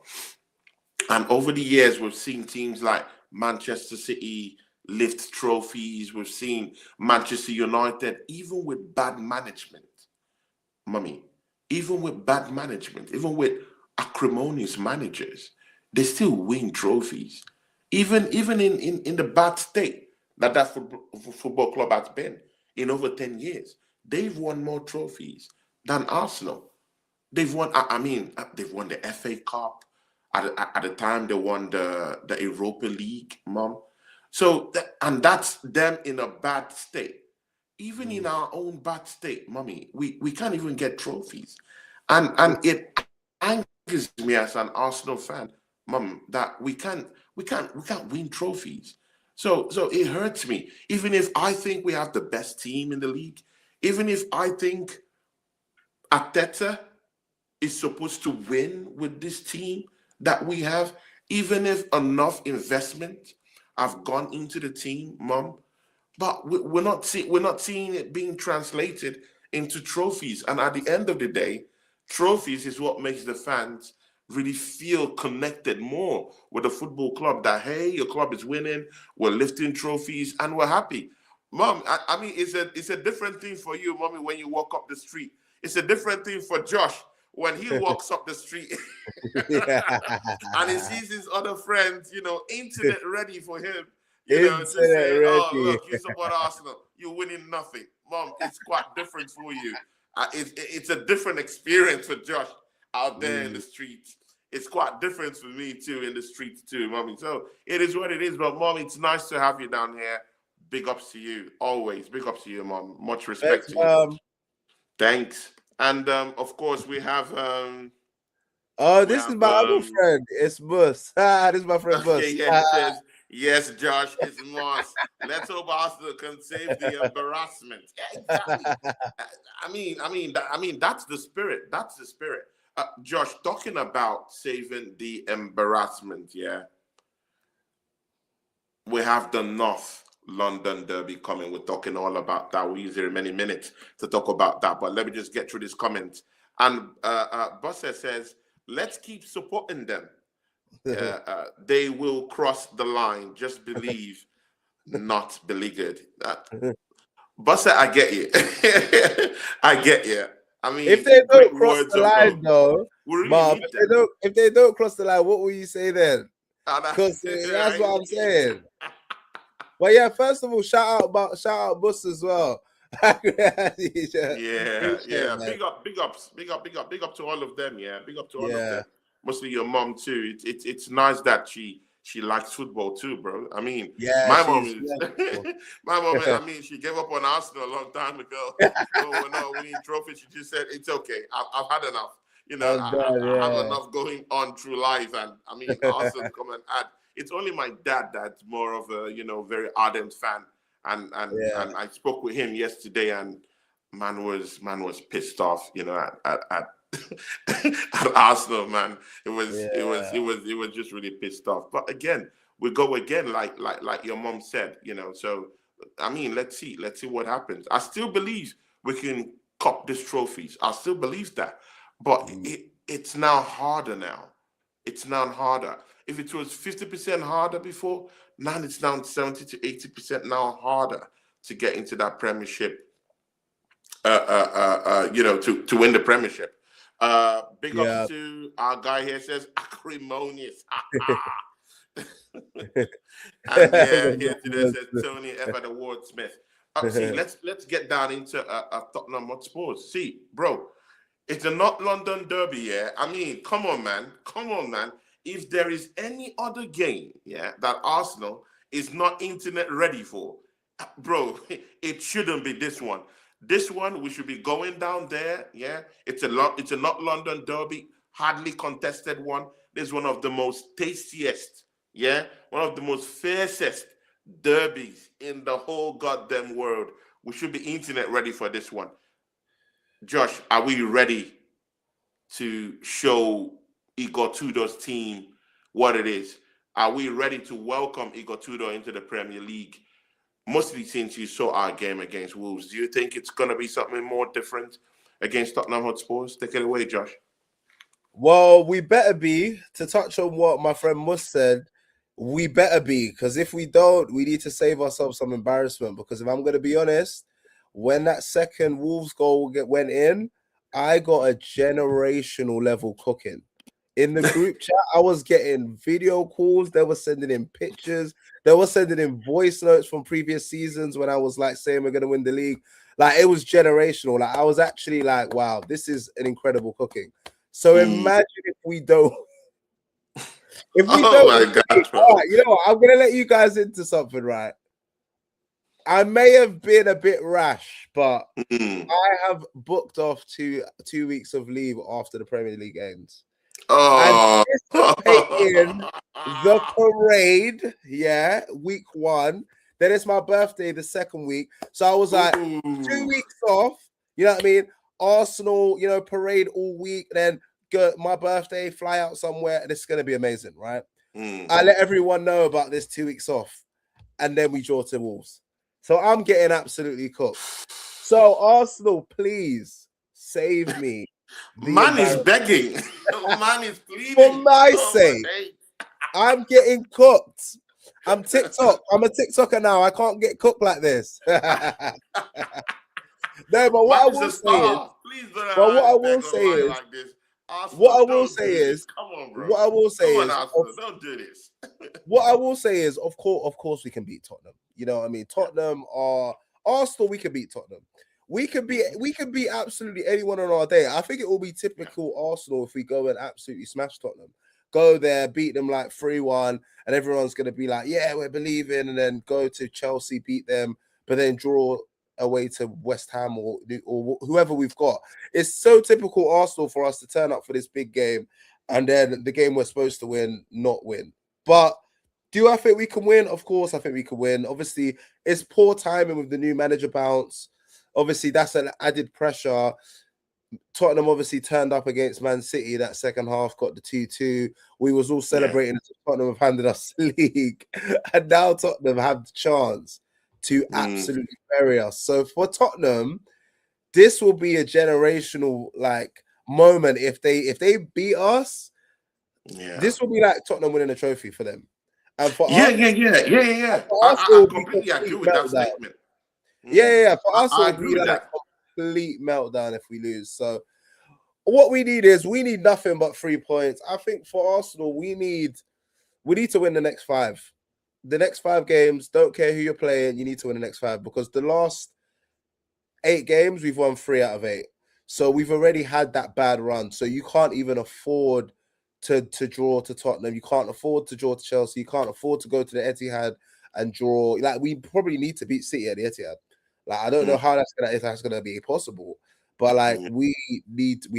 And over the years, we've seen teams like Manchester City lift trophies. We've seen Manchester United, even with bad management, Mummy, even with bad management, even with acrimonious managers, they still win trophies. Even in the bad state that football club has been in over 10 years, they've won more trophies than Arsenal. They've won, they've won the FA Cup. At the time, they won the Europa League, Mom. So, and that's them in a bad state. Even in our own bad state, Mommy, we can't even get trophies. And it angers me as an Arsenal fan, Mom, that we can't win trophies. So it hurts me. Even if I think we have the best team in the league, even if I think Arteta is supposed to win with this team that we have, even if enough investment have gone into the team, Mom, but we're not seeing it being translated into trophies. And at the end of the day, trophies is what makes the fans really feel connected more with the football club. That hey, your club is winning, we're lifting trophies, and we're happy. Mom, I mean, it's a different thing for you, Mommy, when you walk up the street. It's a different thing for Josh when he walks up the street and he sees his other friends, internet ready for him. Just saying, oh, look, you support Arsenal. You're winning nothing. Mom, it's quite different for you. It's a different experience for Josh out there in the streets. It's quite different for me, too, in the streets, too, Mommy. So it is what it is. But, Mom, it's nice to have you down here. Big ups to you. Always. Big ups to you, Mom. Much respect to you. Thanks. And, of course, we have... this is my other friend. It's Mus. This is my friend Mus. Yes, Josh, it's Moss. Let's hope Arsenal can save the embarrassment. Yeah, exactly. I mean, that's the spirit. That's the spirit. Josh, talking about saving the embarrassment, yeah. We have the North London Derby coming. We're talking all about that. We'll use many minutes to talk about that. But let me just get through this comment. And Bosse says, let's keep supporting them. They will cross the line. Just believe, not beleaguered. Bosse, I get you. I get you. I mean, if they don't cross the line, though, Mom, if they don't cross the line, what will you say then? Because that's what I'm saying. But yeah, first of all, shout out Bus as well. Yeah. Big up to all of them. Yeah, big up to all of them. Mostly your mom too. It's nice that she likes football too, bro. I mean, my mom is my mom. I mean, she gave up on Arsenal a long time ago. We're not winning trophies. She just said it's okay. I've had enough. I have enough going on through life, and I mean, Arsenal come and add. It's only my dad that's more of a very ardent fan, and I spoke with him yesterday, and man was pissed off, at Arsenal, man. It was just really pissed off. But again, we go again, like your mom said, So I mean, let's see what happens. I still believe we can cop these trophies. I still believe that, but it's now harder now. It's now harder. If it was 50% harder before, now it's down 70 to 80% now harder to get into that Premiership. To win the Premiership. Big up to our guy here says acrimonious. And here today says Tony F. at the Ward Smith. See, let's get down into Tottenham Hotspurs. See, bro, it's a North London Derby, yeah. I mean, come on, man. If there is any other game, that Arsenal is not internet ready for, bro, it shouldn't be this one. This one, we should be going down there, yeah. It's a North London Derby, hardly contested one. This is one of the most tastiest, one of the most fiercest derbies in the whole goddamn world. We should be internet ready for this one. Josh, are we ready to show Igor Tudor's team what it is? Are we ready to welcome Igor Tudor into the Premier League? Mostly since you saw our game against Wolves, do you think it's going to be something more different against Tottenham Hotspur? Take it away, Josh. Well, we better be, to touch on what my friend Mus said, we better be, because if we don't, we need to save ourselves some embarrassment. Because if I'm going to be honest, when that second Wolves goal went in, I got a generational level cooking. In the group chat, I was getting video calls. They were sending in pictures. They were sending in voice notes from previous seasons when I was like saying we're going to win the league. Like, it was generational. Like, I was actually like, wow, this is an incredible cooking. So imagine if we don't. My God, right, you know what? I'm going to let you guys into something, right? I may have been a bit rash, but I have booked off 2 weeks of leave after the Premier League ends. Oh. Anticipating the parade, week 1. Then it's my birthday the second week. So I was like, 2 weeks off, you know what I mean? Arsenal, parade all week, then go my birthday, fly out somewhere, and it's going to be amazing, right? I let everyone know about this 2 weeks off, and then we draw to Wolves. So I'm getting absolutely cooked. So Arsenal, please save me. Man is begging. Man is pleading. For my sake, I'm getting cooked. I'm a TikToker now. I can't get cooked like this. No, but what I will say is, Please don't But what I allow will beg say online is, like this. what Arsenal, I will don't say do this. is, Come on, bro. what I will say Come on, is, Arsenal, don't do this. what I will say is, of course, we can beat Tottenham. You know what I mean? Tottenham are Arsenal. We can beat Tottenham. We can beat absolutely anyone on our day. I think it will be typical Arsenal if we go and absolutely smash Tottenham. Go there, beat them like 3-1, and everyone's gonna be like, yeah, we're believing, and then go to Chelsea, beat them, but then draw away to West Ham or whoever we've got. It's so typical Arsenal for us to turn up for this big game, and then the game we're supposed to win, not win. But do I think we can win? Of course, I think we can win. Obviously, it's poor timing with the new manager bounce. Obviously, that's an added pressure. Tottenham obviously turned up against Man City that second half, got the 2-2. We was all celebrating as Tottenham have handed us the league. And now Tottenham have the chance to absolutely bury us. So for Tottenham, this will be a generational like moment. If they beat us, this will be like Tottenham winning a trophy for them. And for us, I completely agree with that statement. For us, I it will agree be with like that. complete meltdown if we lose. So what we need nothing but 3 points. I think for Arsenal, we need to win the next 5. The next 5 games, don't care who you're playing, you need to win the next 5 because the last 8 games we've won 3 out of 8. So we've already had that bad run. So you can't even afford to draw to Tottenham. You can't afford to draw to Chelsea. You can't afford to go to the Etihad and draw. Like we probably need to beat City at the Etihad. Like I don't know how that's gonna be possible, but like we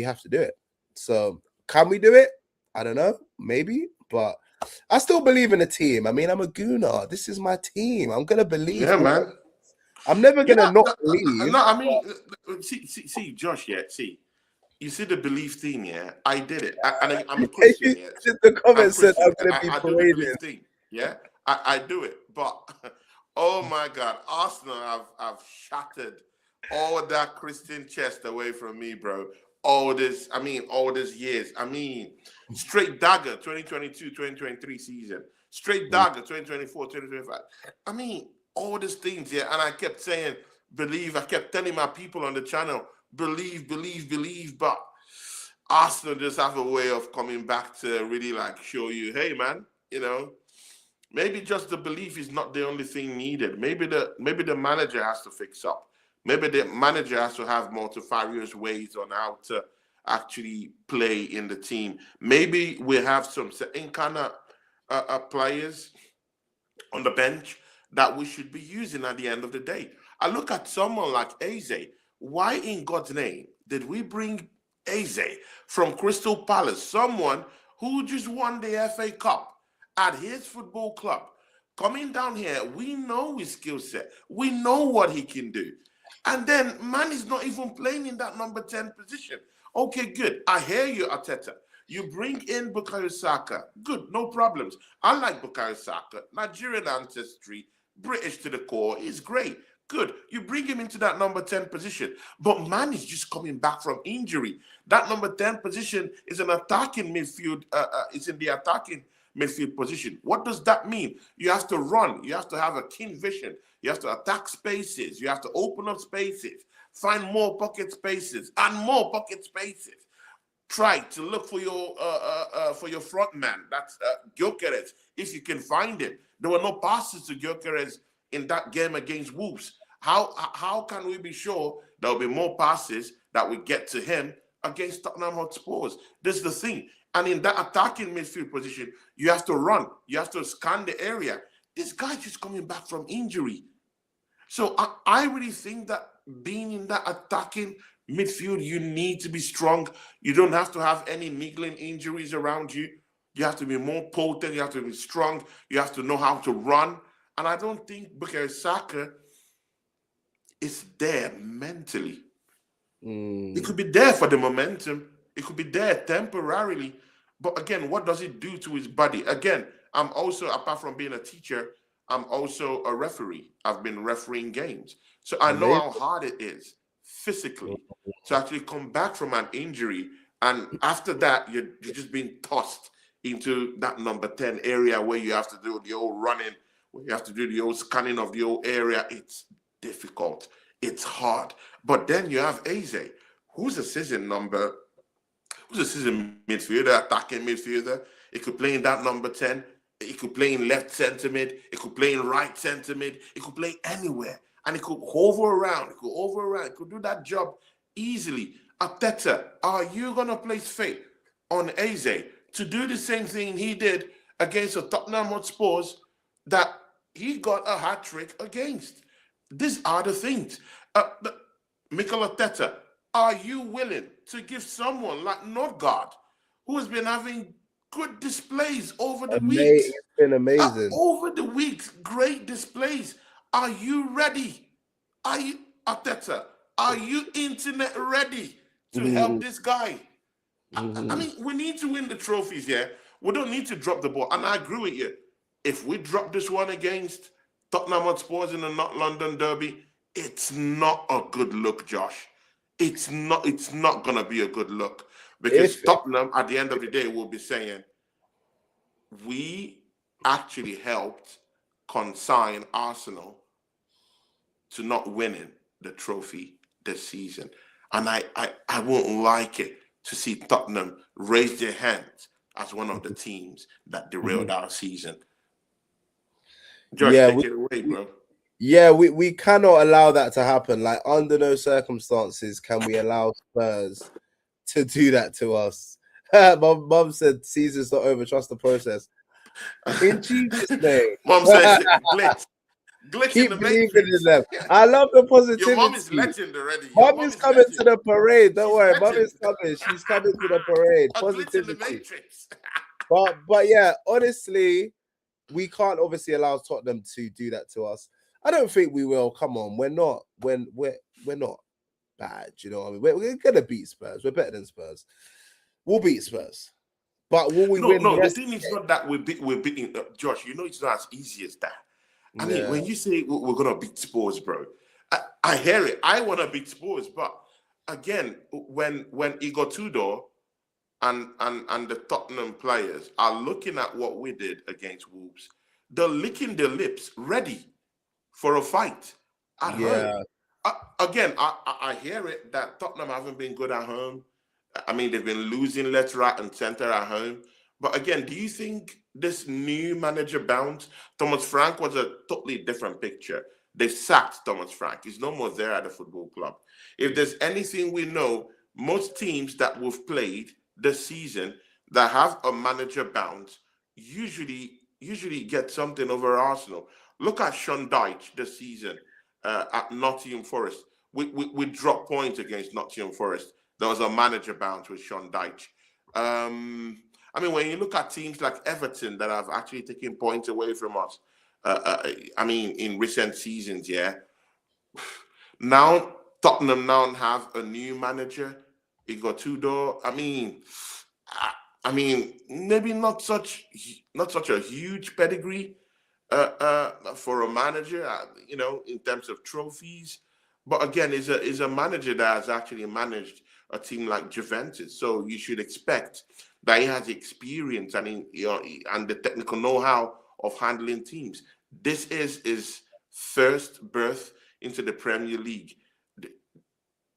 have to do it. So can we do it? I don't know, maybe, but I still believe in the team. I mean, I'm a Gooner. This is my team. I'm gonna believe. Yeah, man. I'm never gonna not believe. No, I mean, see, Josh. Yeah, see. You see the belief thing, yeah? I did it. I'm a Christian, yeah? The comments said I'm going to be I do the belief thing, yeah? I do it. But, oh my God, Arsenal have shattered all that Christian chest away from me, bro. All these years. I mean, straight dagger, 2022, 2023 season. Straight dagger, 2024, 2025. I mean, all these things, yeah? And I kept saying, believe. I kept telling my people on the channel, believe, but Arsenal just have a way of coming back to really like show you, hey man, you know, maybe just the belief is not the only thing needed. Maybe the manager has to fix up. Maybe the manager has to have multifarious ways on how to actually play in the team. Maybe we have some certain kind of players on the bench that we should be using at the end of the day. I look at someone like Eze. Why in God's name did we bring Eze from Crystal Palace, someone who just won the FA Cup at his football club? Coming down here, we know his skill set. We know what he can do. And then man is not even playing in that number 10 position. Okay, good. I hear you, Arteta. You bring in Bukayo Saka. Good, no problems. I like Bukayo Saka. Nigerian ancestry, British to the core. He's great. Good. You bring him into that number 10 position. But man is just coming back from injury. That number 10 position is an attacking midfield. It's in the attacking midfield position. What does that mean? You have to run. You have to have a keen vision. You have to attack spaces. You have to open up spaces. Find more pocket spaces and more pocket spaces. Try to look for your front man. That's Gyökeres, if you can find him. There were no passes to Gyökeres in that game against Wolves. How can we be sure there will be more passes that we get to him against Tottenham Hotspurs? This is the thing. And in that attacking midfield position, you have to run. You have to scan the area. This guy's just coming back from injury. So I really think that being in that attacking midfield, you need to be strong. You don't have to have any niggling injuries around you. You have to be more potent. You have to be strong. You have to know how to run. And I don't think Bukayo Saka is there mentally. It could be there for the momentum. It could be there temporarily. But again, what does it do to his body? Again, I'm also, apart from being a teacher, I'm also a referee. I've been refereeing games. So I know how hard it is physically to actually come back from an injury. And after that, you're just being tossed into that number 10 area where you have to do the old running, where you have to do the old scanning of the old area. It's difficult. It's hard. But then you have Eze, who's a season midfielder, attacking midfielder. He could play in that number 10. He could play in left centre mid. He could play in right centre mid. He could play anywhere. And he could hover around. He could do that job easily. Arteta, are you going to place faith on Eze to do the same thing he did against the Tottenham Hotspurs that he got a hat-trick against? These are the things. Mikel Arteta, are you willing to give someone like Nordgaard, who has been having good displays over the weeks? It's been amazing. Over the weeks, great displays. Are you ready? Are you, Arteta, are you internet ready to help this guy? I mean, we need to win the trophies here. We don't need to drop the ball. And I agree with you. If we drop this one against Tottenham Hotspur in the North London Derby, it's not a good look, Josh. It's not going to be a good look, because Tottenham, at the end of the day, will be saying, we actually helped consign Arsenal to not winning the trophy this season. And I won't like it to see Tottenham raise their hands as one of the teams that derailed our season. Josh, take it away, bro. Yeah, we cannot allow that to happen. Like, under no circumstances can we allow Spurs to do that to us. Mom said, "Season's not over. Trust the process." In Jesus' name, Mom says, "Glitch keep in the believing matrix." in them. I love the positivity. Your mom is legend already. Mom is coming to the parade. Don't worry, Mom is coming. She's coming to the parade. Positivity. The matrix. but yeah, honestly, we can't obviously allow Tottenham to do that to us. I don't think we will. Come on, we're not bad. You know what I mean? We're gonna beat Spurs. We're better than Spurs. We'll beat Spurs, but will we win? No, the thing is not that we're beating Josh. You know, it's not as easy as that. I mean, when you say we're gonna beat Spurs, bro, I hear it. I want to beat Spurs, but again, when Igor Tudor and the Tottenham players are looking at what we did against Wolves, they're licking their lips, ready for a fight at home. Again, I hear it that Tottenham haven't been good at home. I mean, they've been losing left, right, and center at home. But again, do you think this new manager bounce? Thomas Frank was a totally different picture. They sacked Thomas Frank. He's no more there at the football club. If there's anything we know, most teams that we've played this season that have a manager bounce usually get something over Arsenal. Look at Sean Dyche this season at Nottingham Forest. We dropped points against Nottingham Forest. There was a manager bounce with Sean Dyche. I mean, when you look at teams like Everton that have actually taken points away from us, I mean, in recent seasons, Now Tottenham now have a new manager, Igor Tudor. I mean, maybe not such a huge pedigree for a manager, you know, in terms of trophies. But again, is a manager that has actually managed a team like Juventus. So you should expect that he has experience and and the technical know-how of handling teams. This is his first berth into the Premier League.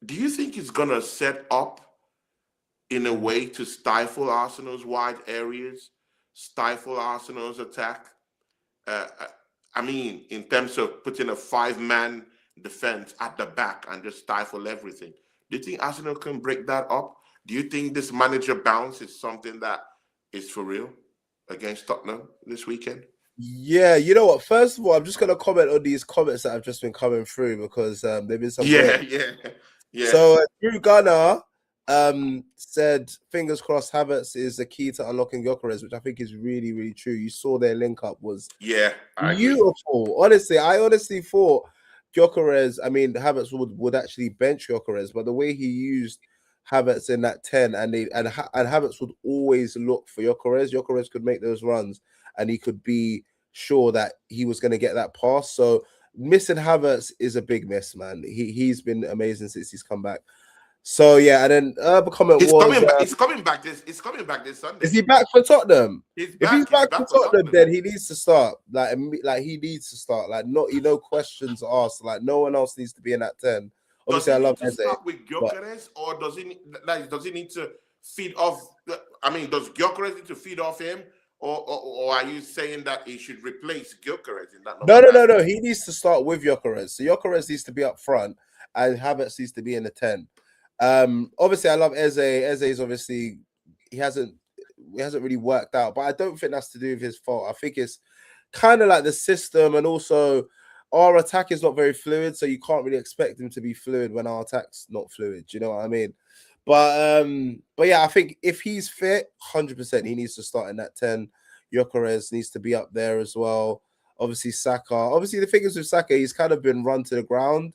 Do you think he's gonna set up in a way to stifle Arsenal's wide areas, stifle Arsenal's attack? I mean, in terms of putting a 5-man defense at the back and just stifle everything. Do you think Arsenal can break that up? Do you think this manager bounce is something that is for real against Tottenham this weekend? Yeah, you know what? First of all, I'm just going to comment on these comments that have just been coming through because they've been some. Yeah. So Drew Gunner said, fingers crossed, Havertz is the key to unlocking Gyökeres, which I think is really, really true. You saw their link up was beautiful. Honestly, I honestly thought Gyökeres, I mean, Havertz would actually bench Gyökeres, but the way he used Havertz in that 10 and Havertz would always look for Gyökeres. Gyökeres could make those runs and he could be sure that he was going to get that pass. So missing Havertz is a big miss, man. He's been amazing since he's come back. So yeah, and then comment he's coming back this Sunday. Is he back for Tottenham? If he's back for Tottenham, then he needs to start. Like he needs to start. Like no questions asked. Like no one else needs to be in that 10 Does Obviously, he I need love to Eze, start with but Gyökeres, or does he need to feed off? I mean, does Gyökeres need to feed off him, or are you saying that he should replace Gyökeres in that number no, no, 9? no, no. He needs to start with Gyökeres. So Gyökeres needs to be up front, and Havertz needs to be in the 10. Obviously, I love Eze. Eze is obviously he hasn't really worked out, but I don't think that's to do with his fault. I think it's kind of like the system, and also our attack is not very fluid, so you can't really expect him to be fluid when our attack's not fluid. Do you know what I mean? But yeah, I think if he's fit, 100%, he needs to start in that 10. Gyökeres needs to be up there as well. Obviously, Saka. Obviously, the thing is with Saka, he's kind of been run to the ground.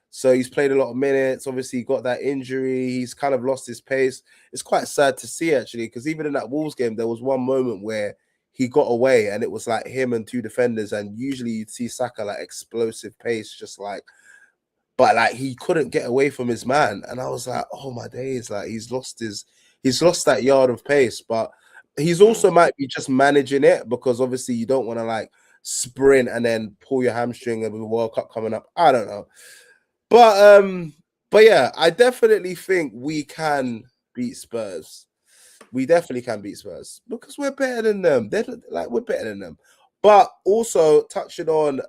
So he's played a lot of minutes. Obviously, he got that injury. He's kind of lost his pace. It's quite sad to see, actually, because even in that Wolves game, there was one moment where he got away and it was like him and two defenders. And usually you'd see Saka like explosive pace, just like, but like he couldn't get away from his man. And I was like, oh my days, like he's lost that yard of pace. But he's also might be just managing it, because obviously you don't want to like sprint and then pull your hamstring with the World Cup coming up. I don't know. But yeah, I definitely think we can beat Spurs. We definitely can beat Spurs because we're better than them. We're better than them. But also touching on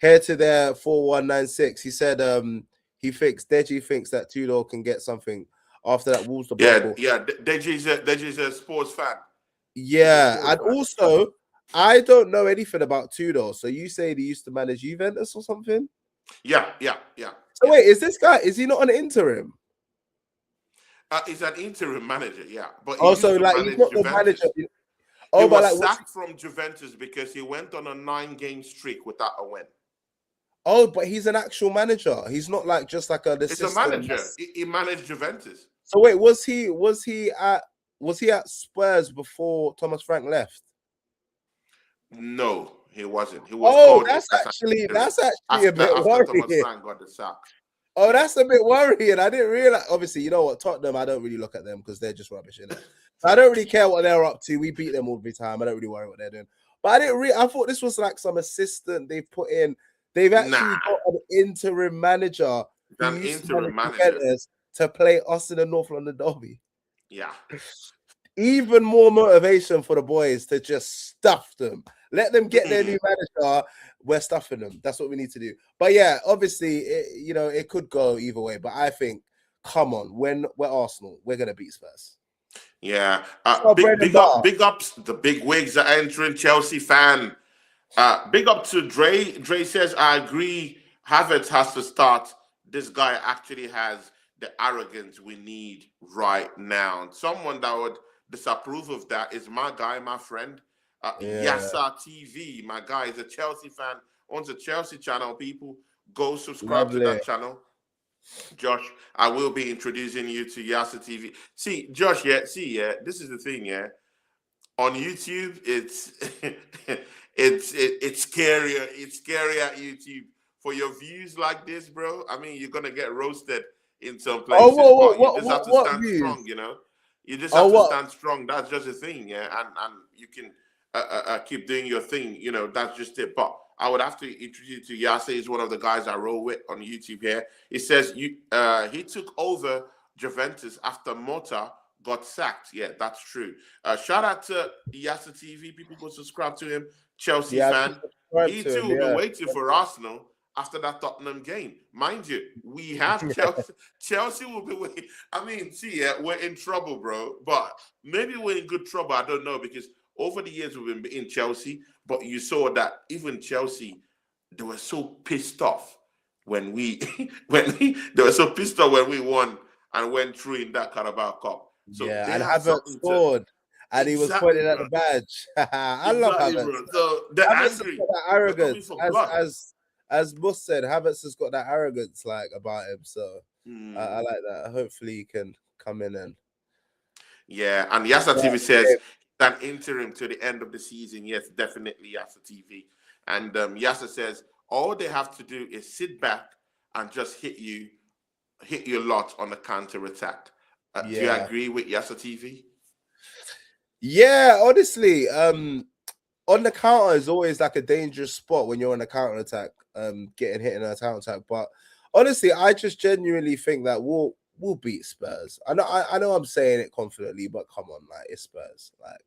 here to there 4196, he said Deji thinks that Tudor can get something after that Wolves debacle. Yeah. Deji's a sports fan. Yeah, and also I don't know anything about Tudor. So you say he used to manage Juventus or something? Yeah. So wait, is he not an interim? He's an interim manager, yeah. But he Also, used to like manage he's not the Juventus. manager. He was sacked from Juventus because he went on a 9-game streak without a win. Oh, but he's an actual manager. He's not like just like an assistant. It's a manager. He managed Juventus. So wait, was he at Spurs before Thomas Frank left? No, he wasn't. He was that's actually a bit after worrying. Thomas Frank got the sack. Oh, that's a bit worrying. I didn't realize. Obviously, you know what, Tottenham, I don't really look at them because they're just rubbish, innit? So I don't really care what they're up to. We beat them all the time. I don't really worry what they're doing. But I thought this was like some assistant they've put in. They've actually got an interim manager to play us in the North London derby. Yeah. Even more motivation for the boys to just stuff them. Let them get their new manager. We're stuffing them. That's what we need to do. But yeah, obviously, it could go either way. But I think, come on, when we're Arsenal, we're gonna beat Spurs. Yeah. Big ups. The big wigs are entering. Chelsea fan. Big up to Dre. Dre says, I agree. Havertz has to start. This guy actually has the arrogance we need right now. Someone that would disapprove of that is my guy, my friend, Yasa TV. My guy is a Chelsea fan, owns a Chelsea channel. People, go subscribe to that channel. Josh, I will be introducing you to Yasa TV. See, Josh, this is the thing, on YouTube, it's it's scarier. It's scary at YouTube for your views like this, bro. I mean, you're gonna get roasted in some places, but you just have to stand strong. You just have to stand strong. That's just a thing, and you can keep doing your thing. That's just it. But I would have to introduce you to Yase. He's one of the guys I roll with on YouTube here. He says he took over Juventus after Mota got sacked. Yeah, that's true. Shout out to Yasa TV. People go subscribe to him. Chelsea fan. He too will be waiting for Arsenal after that Tottenham game. Mind you, we have Chelsea. Chelsea will be waiting. I mean, we're in trouble, bro. But maybe we're in good trouble. I don't know, because over the years we've been in Chelsea, but you saw that even Chelsea, they were so pissed off when we they were so pissed off when we won and went through in that Carabao Cup. So and Havertz scored, and he was pointing at the badge. I love Havertz. Bro. So they're angry. That arrogance, as Mus said, Havertz has got that arrogance about him. So I like that. Hopefully he can come in and. Yeah, and Yasa TV says an interim to the end of the season. Yes, definitely Yasa TV. And Yasa says all they have to do is sit back and just hit you a lot on the counter attack. Do you agree with Yasa TV? Yeah, honestly, on the counter is always like a dangerous spot when you're on a counter attack, getting hit in a counter attack. But honestly, I just genuinely think that we'll beat Spurs. I know I'm saying it confidently, but come on, like it's Spurs. Like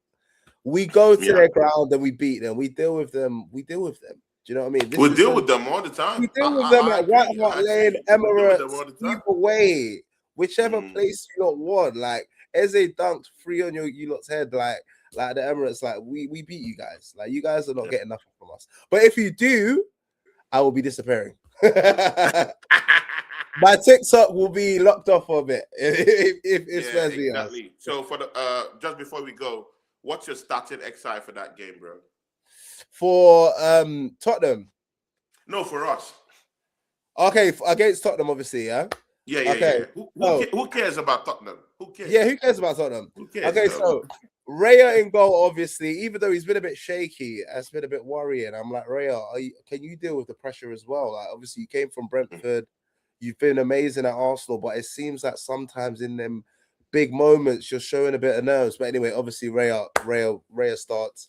we go to their ground and we beat them. We deal with them. We deal with them. Do you know what I mean? We deal with them all the time. We deal with them I at White agree. Hart I Lane, agree. We deal with them Emirates, all the time. either way, whichever place you lot want. Like Eze dunked 3 on you lot's head, like the Emirates. Like we beat you guys. Like you guys are not getting nothing from us. But if you do, I will be disappearing. My TikTok will be locked off for a bit if Spurs beat us. Exactly. So for the just before we go, what's your starting XI for that game, bro? For Tottenham. No, for us. Okay, against Tottenham, obviously, yeah? Yeah. Okay. Who cares about Tottenham? Who cares? Yeah, who cares about Tottenham? Who cares? Okay, so Raya in goal, obviously, even though he's been a bit shaky, it's been a bit worrying. I'm like, Raya, can you deal with the pressure as well? Like, obviously, you came from Brentford. You've been amazing at Arsenal, but it seems that sometimes in them big moments, you're showing a bit of nerves. But anyway, obviously, Raya starts.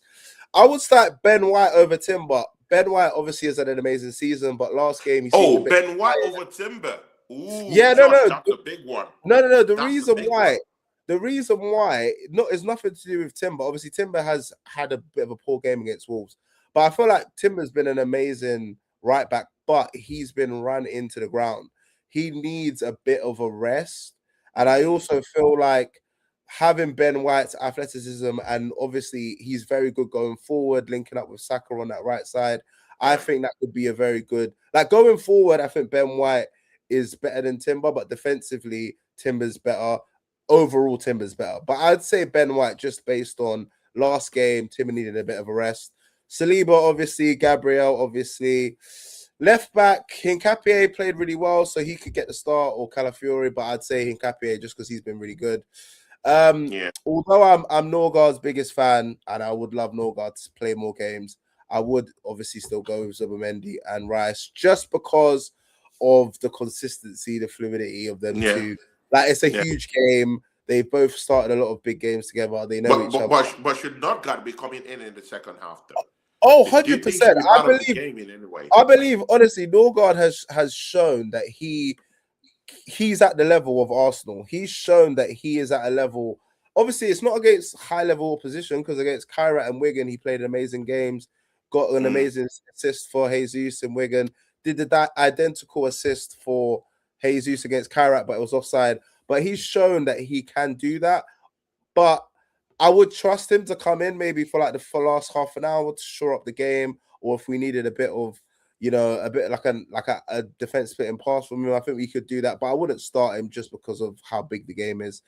I would start Ben White over Timber. Ben White obviously has had an amazing season, but last game he seemed a bit Ben White over Timber. Ooh, yeah, Josh, no, that's a big one. No. The reason why, it's nothing to do with Timber. Obviously, Timber has had a bit of a poor game against Wolves, but I feel like Timber's been an amazing right back, but he's been run into the ground. He needs a bit of a rest, and I also feel like having Ben White's athleticism, and obviously he's very good going forward, linking up with Saka on that right side. I think that could be a very good, like going forward. I think Ben White is better than Timber, but defensively, Timber's better. Overall, Timber's better. But I'd say Ben White, just based on last game, Timber needed a bit of a rest. Saliba, obviously, Gabriel, obviously. Left back, Hincapié played really well, so he could get the start, or Calafiori, but I'd say Hincapié just because he's been really good. Although I'm Norgard's biggest fan, and I would love Norgard to play more games, I would obviously still go with Zubimendi and Rice just because of the consistency, the fluidity of them two. Like it's a huge game. They both started a lot of big games together. They know each other. But should Norgard be coming in the second half though? Oh, 100%. I believe honestly, Norgard has shown that he's at the level of Arsenal. He's shown that he is at a level. Obviously, it's not against high level opposition because against Kairat and Wigan, he played amazing games, got an amazing assist for Jesus and Wigan, did the identical assist for Jesus against Kairat, but it was offside. But he's shown that he can do that. But I would trust him to come in maybe for last half an hour to shore up the game, or if we needed a bit of, a bit like a defense splitting pass from him, I think we could do that. But I wouldn't start him just because of how big the game is.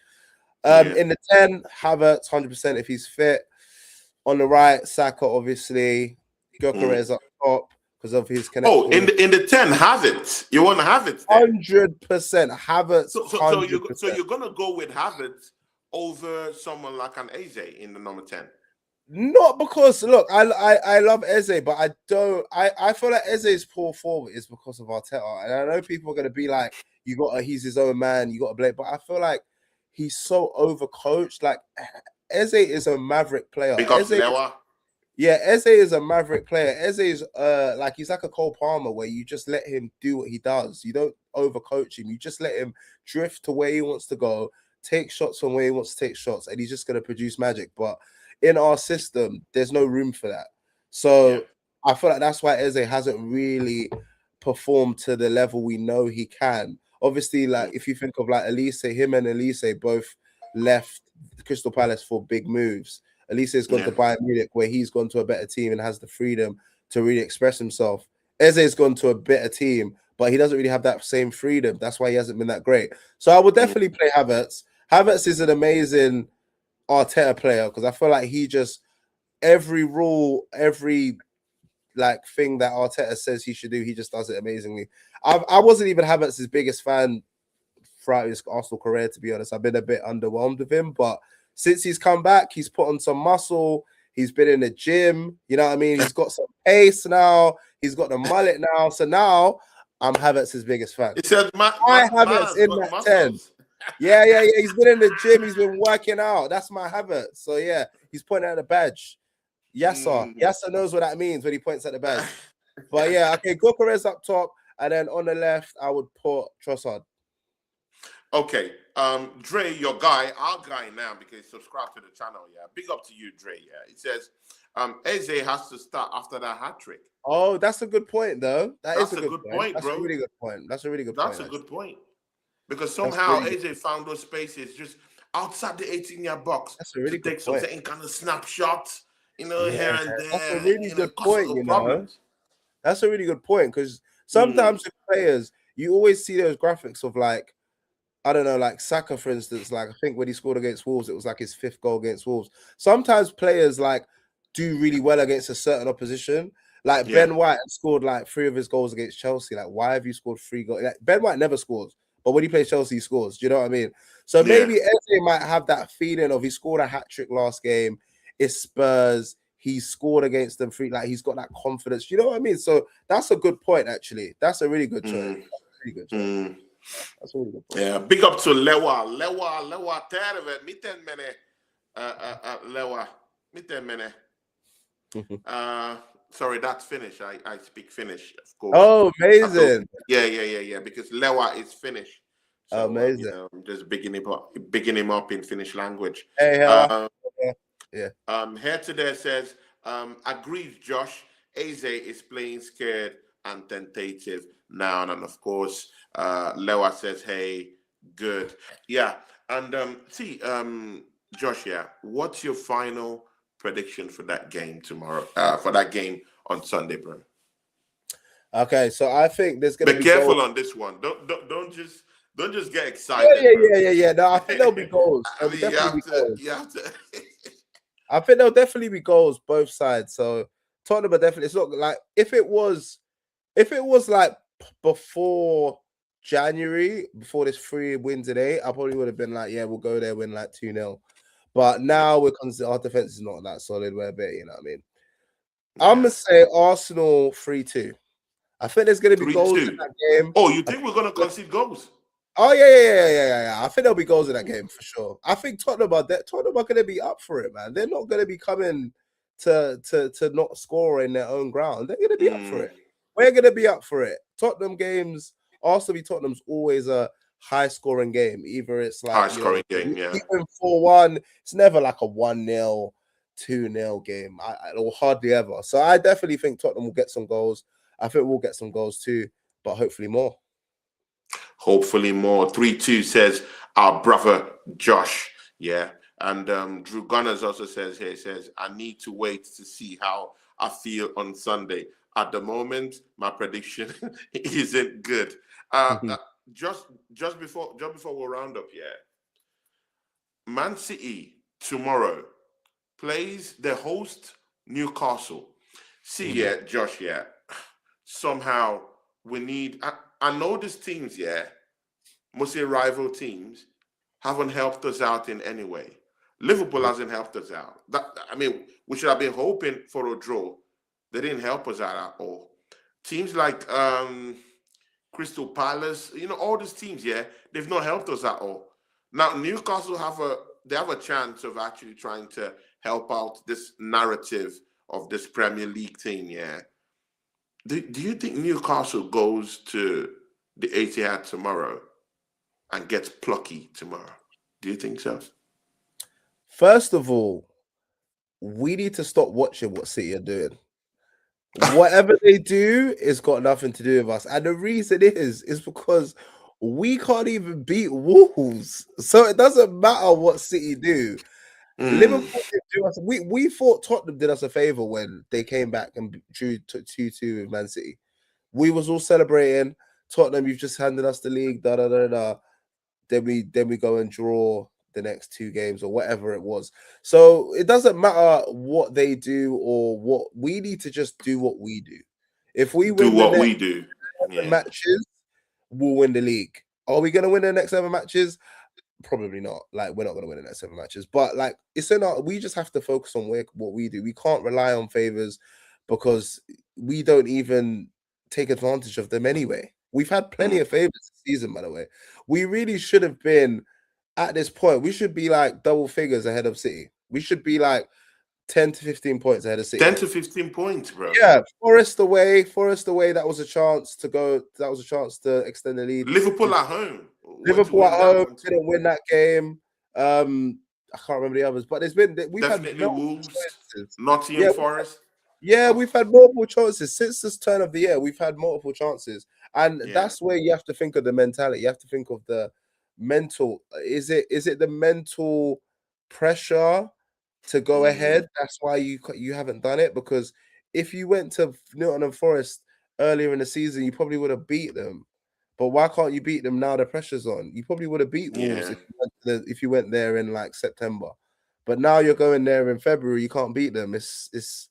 In the 10, Havertz 100% if he's fit. On the right, Saka obviously. Gyökeres up top because of his connection. Oh, in the 10, Havertz. You want Havertz? 100% Havertz. So you're gonna go with Havertz over someone like an Eze in the number 10? Not because look, I love Eze, but I don't. I feel like Eze's poor form is because of Arteta, and I know people are gonna be like, he's his own man, you got to blame. But I feel like he's so overcoached. Like Eze is a maverick player. Eze is a maverick player. Eze is he's like a Cole Palmer where you just let him do what he does. You don't overcoach him. You just let him drift to where he wants to go, take shots from where he wants to take shots, and he's just gonna produce magic. But in our system, there's no room for that. So I feel like that's why Eze hasn't really performed to the level we know he can. Obviously, like if you think of like Elise, him and Elise both left Crystal Palace for big moves. Elise has gone to Bayern Munich, where he's gone to a better team and has the freedom to really express himself. Eze's gone to a better team, but he doesn't really have that same freedom. That's why he hasn't been that great. So I would definitely play Havertz. Havertz is an amazing Arteta player because I feel like he just every rule, every thing that Arteta says he should do, he just does it amazingly. I wasn't even Havertz's biggest fan throughout his Arsenal career, to be honest. I've been a bit underwhelmed with him, but since he's come back, he's put on some muscle. He's been in the gym. You know what I mean? He's got some pace now. He's got the mullet now. So now I'm Havertz's biggest fan. It says Havertz in that muscles. 10. Yeah. He's been in the gym. He's been working out. That's my Havertz. So yeah, he's pointing at the badge. Yes, sir. Yes, sir knows what that means when he points at the badge. But yeah, okay, Gyökeres up top. And then on the left, I would put Trossard. Okay. Dre, your guy, our guy now, because subscribe to the channel, yeah. Big up to you, Dre. Yeah. It says Eze has to start after that hat trick. Oh, that's a good point, though. That's a good point, That's bro. a really good point. That's a really good That's point. a good point. Because somehow Eze found those spaces just outside the 18-yard box That's a really to take good point. some kind of snapshots, you know, here and there. That's a really good point, you know. Problems. That's a really good point because sometimes with players, you always see those graphics of like, I don't know, like Saka, for instance, like I think when he scored against Wolves, it was like his 5th goal against Wolves. Sometimes players like do really well against a certain opposition. Like Ben White scored like 3 of his goals against Chelsea. Like, why have you scored 3 goals? Like, Ben White never scores, but when he plays Chelsea, he scores. Do you know what I mean? So maybe Eze might have that feeling of he scored a hat trick last game. It's Spurs. He scored against them 3. Like, he's got that confidence. You know what I mean? So that's a good point, actually. That's a really good choice. Really good choice. That's a really good point. Yeah, big up to Lewa, terve, miten menee, Lewa, miten menee? Sorry, that's Finnish. I speak Finnish, of course. Oh, amazing. Yeah, because Lewa is Finnish. So, amazing. You know, I'm just bigging him up in Finnish language. Hey, Here today says, agrees, Josh. Eze is playing scared and tentative now. And of course, Lewa says, hey, good. Yeah. And Josh, yeah, what's your final prediction for that game tomorrow? For that game on Sunday, bro? Okay, so I think there's gonna be careful goals. on this one. Don't just get excited. Yeah. No, I think there'll be goals. I mean, you have to. I think there'll definitely be goals both sides. So Tottenham are definitely. It's not like if it was like before January, before this 3 wins today, I probably would have been like, yeah, we'll go there, win like 2-0. But now our defense is not that solid. We're a bit, you know what I mean? I'm gonna say Arsenal 3-2. I think there's gonna be goals in that game. Oh, you think we're gonna concede goals? Oh yeah. I think there'll be goals in that game for sure. I think Tottenham are gonna be up for it, man. They're not gonna be coming to not score in their own ground. They're gonna be up for it. We're gonna be up for it. Tottenham games, Arsenal v Tottenham's always a high scoring game. Either it's like high scoring game, yeah. Even 4-1, it's never like a 1-0, 2-0 game. Or hardly ever. So I definitely think Tottenham will get some goals. I think we'll get some goals too, but hopefully more. Hopefully more. 3-2 says our brother Josh. Yeah. And Drew Gunners also says here, I need to wait to see how I feel on Sunday. At the moment, my prediction isn't good. Just before we round up, yeah. Man City tomorrow plays the host Newcastle. See, yeah, Josh, yeah. Somehow we need. I know these teams, yeah, mostly rival teams, haven't helped us out in any way. Liverpool hasn't helped us out. We should have been hoping for a draw. They didn't help us out at all. Teams like Crystal Palace, you know, all these teams, yeah, they've not helped us at all. Now Newcastle have a chance of actually trying to help out this narrative of this Premier League team, yeah. Do you think Newcastle goes to the Etihad tomorrow and gets plucky tomorrow? Do you think so? First of all, we need to stop watching what City are doing. Whatever they do, it's got nothing to do with us. And the reason is because we can't even beat Wolves. So it doesn't matter what City do. Liverpool did do us. We thought Tottenham did us a favor when they came back and drew 2-2 with Man City. We was all celebrating. Tottenham, you've just handed us the league. Then we go and draw the next 2 games or whatever it was. So it doesn't matter what they do or what we need to just do what we do. If we win we do matches, we'll win the league. Are we going to win the next 7 matches? Probably not. Like, we're not going to win the next 7 matches. But like, we just have to focus on what we do. We can't rely on favors because we don't even take advantage of them anyway. We've had plenty of favors this season, by the way. We really should have been at this point. We should be like double figures ahead of City. We should be like 10 to 15 points ahead of City. 10 to 15 points, bro. Yeah, Forest away. That was a chance to go. That was a chance to extend the lead. Liverpool at home. Liverpool at home didn't win that game. I can't remember the others, but we've definitely had Wolves, chances. Nottingham Forest. Yeah, we've had multiple chances since this turn of the year. We've had multiple chances, and that's where you have to think of the mentality. You have to think of the mental. Is it the mental pressure to go ahead? That's why you haven't done it, because if you went to Nottingham Forest earlier in the season, you probably would have beat them. But why can't you beat them now? The pressure's on. You probably would have beat Wolves if you went there in like September. But now you're going there in February. You can't beat them. It's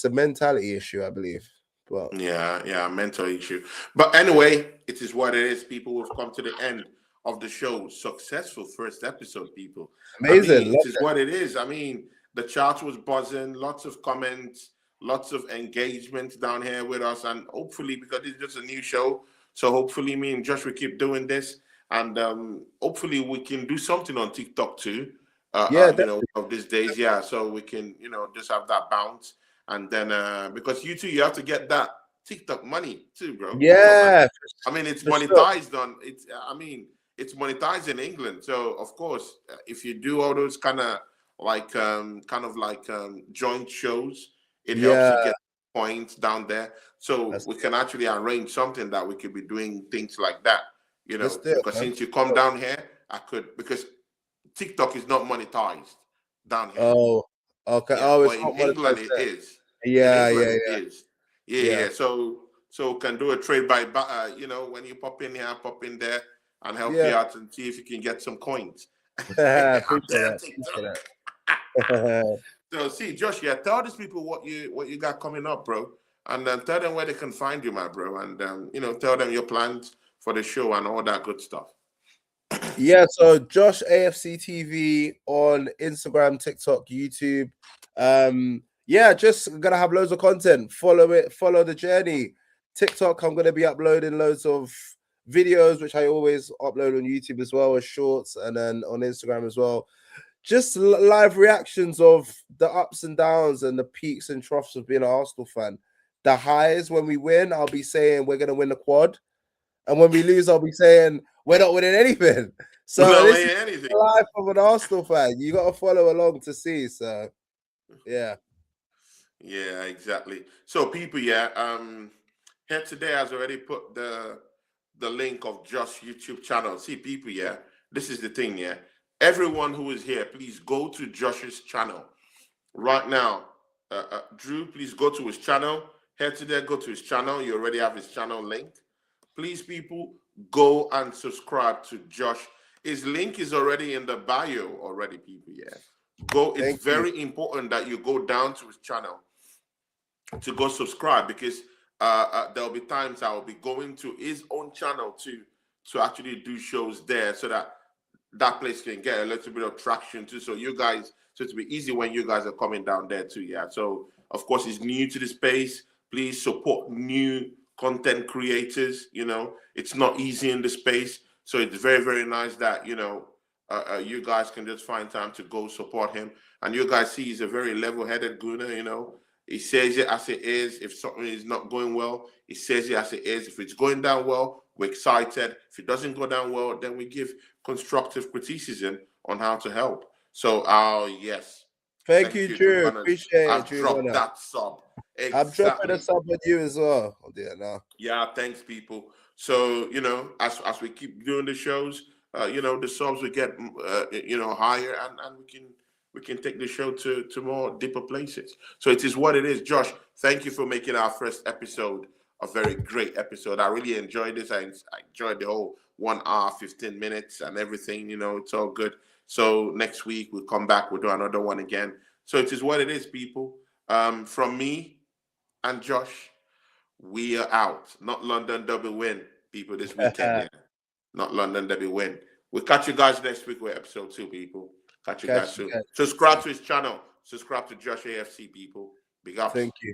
a mentality issue, I believe. But mental issue. But anyway, it is what it is. People, we've come to the end of the show. Successful first episode, people. Amazing. It is what it is. I mean, the chat was buzzing, lots of comments, lots of engagement down here with us, and hopefully, because it's just a new show, so hopefully me and Josh will keep doing this, and hopefully we can do something on TikTok too. Of these days, so we can, just have that bounce, and then because you have to get that TikTok money too, bro. Yeah, I mean, it's monetized it's monetized in England, so of course, if you do all those kind of joint shows, it helps you get points down there. So we can actually arrange something that we could be doing things like that, because since you come down here, because TikTok is not monetized down here. Oh, okay. Yeah, but in England it is. It is. So can do a trade by when you pop in here, pop in there, and help you out and see if you can get some coins. So see, Josh, tell these people what you got coming up, bro, and then tell them where they can find you, my bro, and tell them your plans for the show and all that good stuff. Yeah, so Josh AFC TV on Instagram, TikTok, YouTube. Just gonna have loads of content. Follow it, follow the journey. TikTok, I'm gonna be uploading loads of videos, which I always upload on YouTube as well as shorts, and then on Instagram as well. Just live reactions of the ups and downs and the peaks and troughs of being an Arsenal fan. The highs, when we win, I'll be saying we're gonna win the quad, and when we lose, I'll be saying we're not winning anything. So this is the life of an Arsenal fan. You got to follow along to see. So, yeah, exactly. So, people, here today has already put the link of Josh YouTube channel. See, people, this is the thing, everyone who is here, please go to Josh's channel right now. Drew, please go to his channel. Head to there, go to his channel. You already have his channel link. Please, people, go and subscribe to Josh. His link is already in the bio already, people. Go. It's very important that you go down to his channel to go subscribe, because there'll be times I will be going to his own channel to actually do shows there, so that place can get a little bit of traction too. So it'll be easy when you guys are coming down there too. So of course, he's new to the space. Please support new content creators. It's not easy in the space, so it's very, very nice that you guys can just find time to go support him. And you guys see he's a very level-headed gooner. He says it as it is. If something is not going well, he says it as it is. If it's going down well, we're excited. If it doesn't go down well, then we give constructive criticism on how to help. So yes, thank you, Drew. Appreciate it. I've dropped that sub. Exactly. I'm dropping a sub with you as well. Thanks, people. So as we keep doing the shows, the subs will get higher, and we can take the show to more deeper places. So it is what it is. Josh, thank you for making our first episode a very great episode. I really enjoyed this. I enjoyed the whole 1 hour, 15 minutes and everything. It's all good. So next week we'll come back. We'll do another one again. So it is what it is, people. From me and Josh, we are out. Not London double win, people, this weekend. Not London double win. We'll catch you guys next week with episode 2, people. Catch you guys soon. Subscribe to his channel. Subscribe to Josh AFC, people. Big ups. Thank you.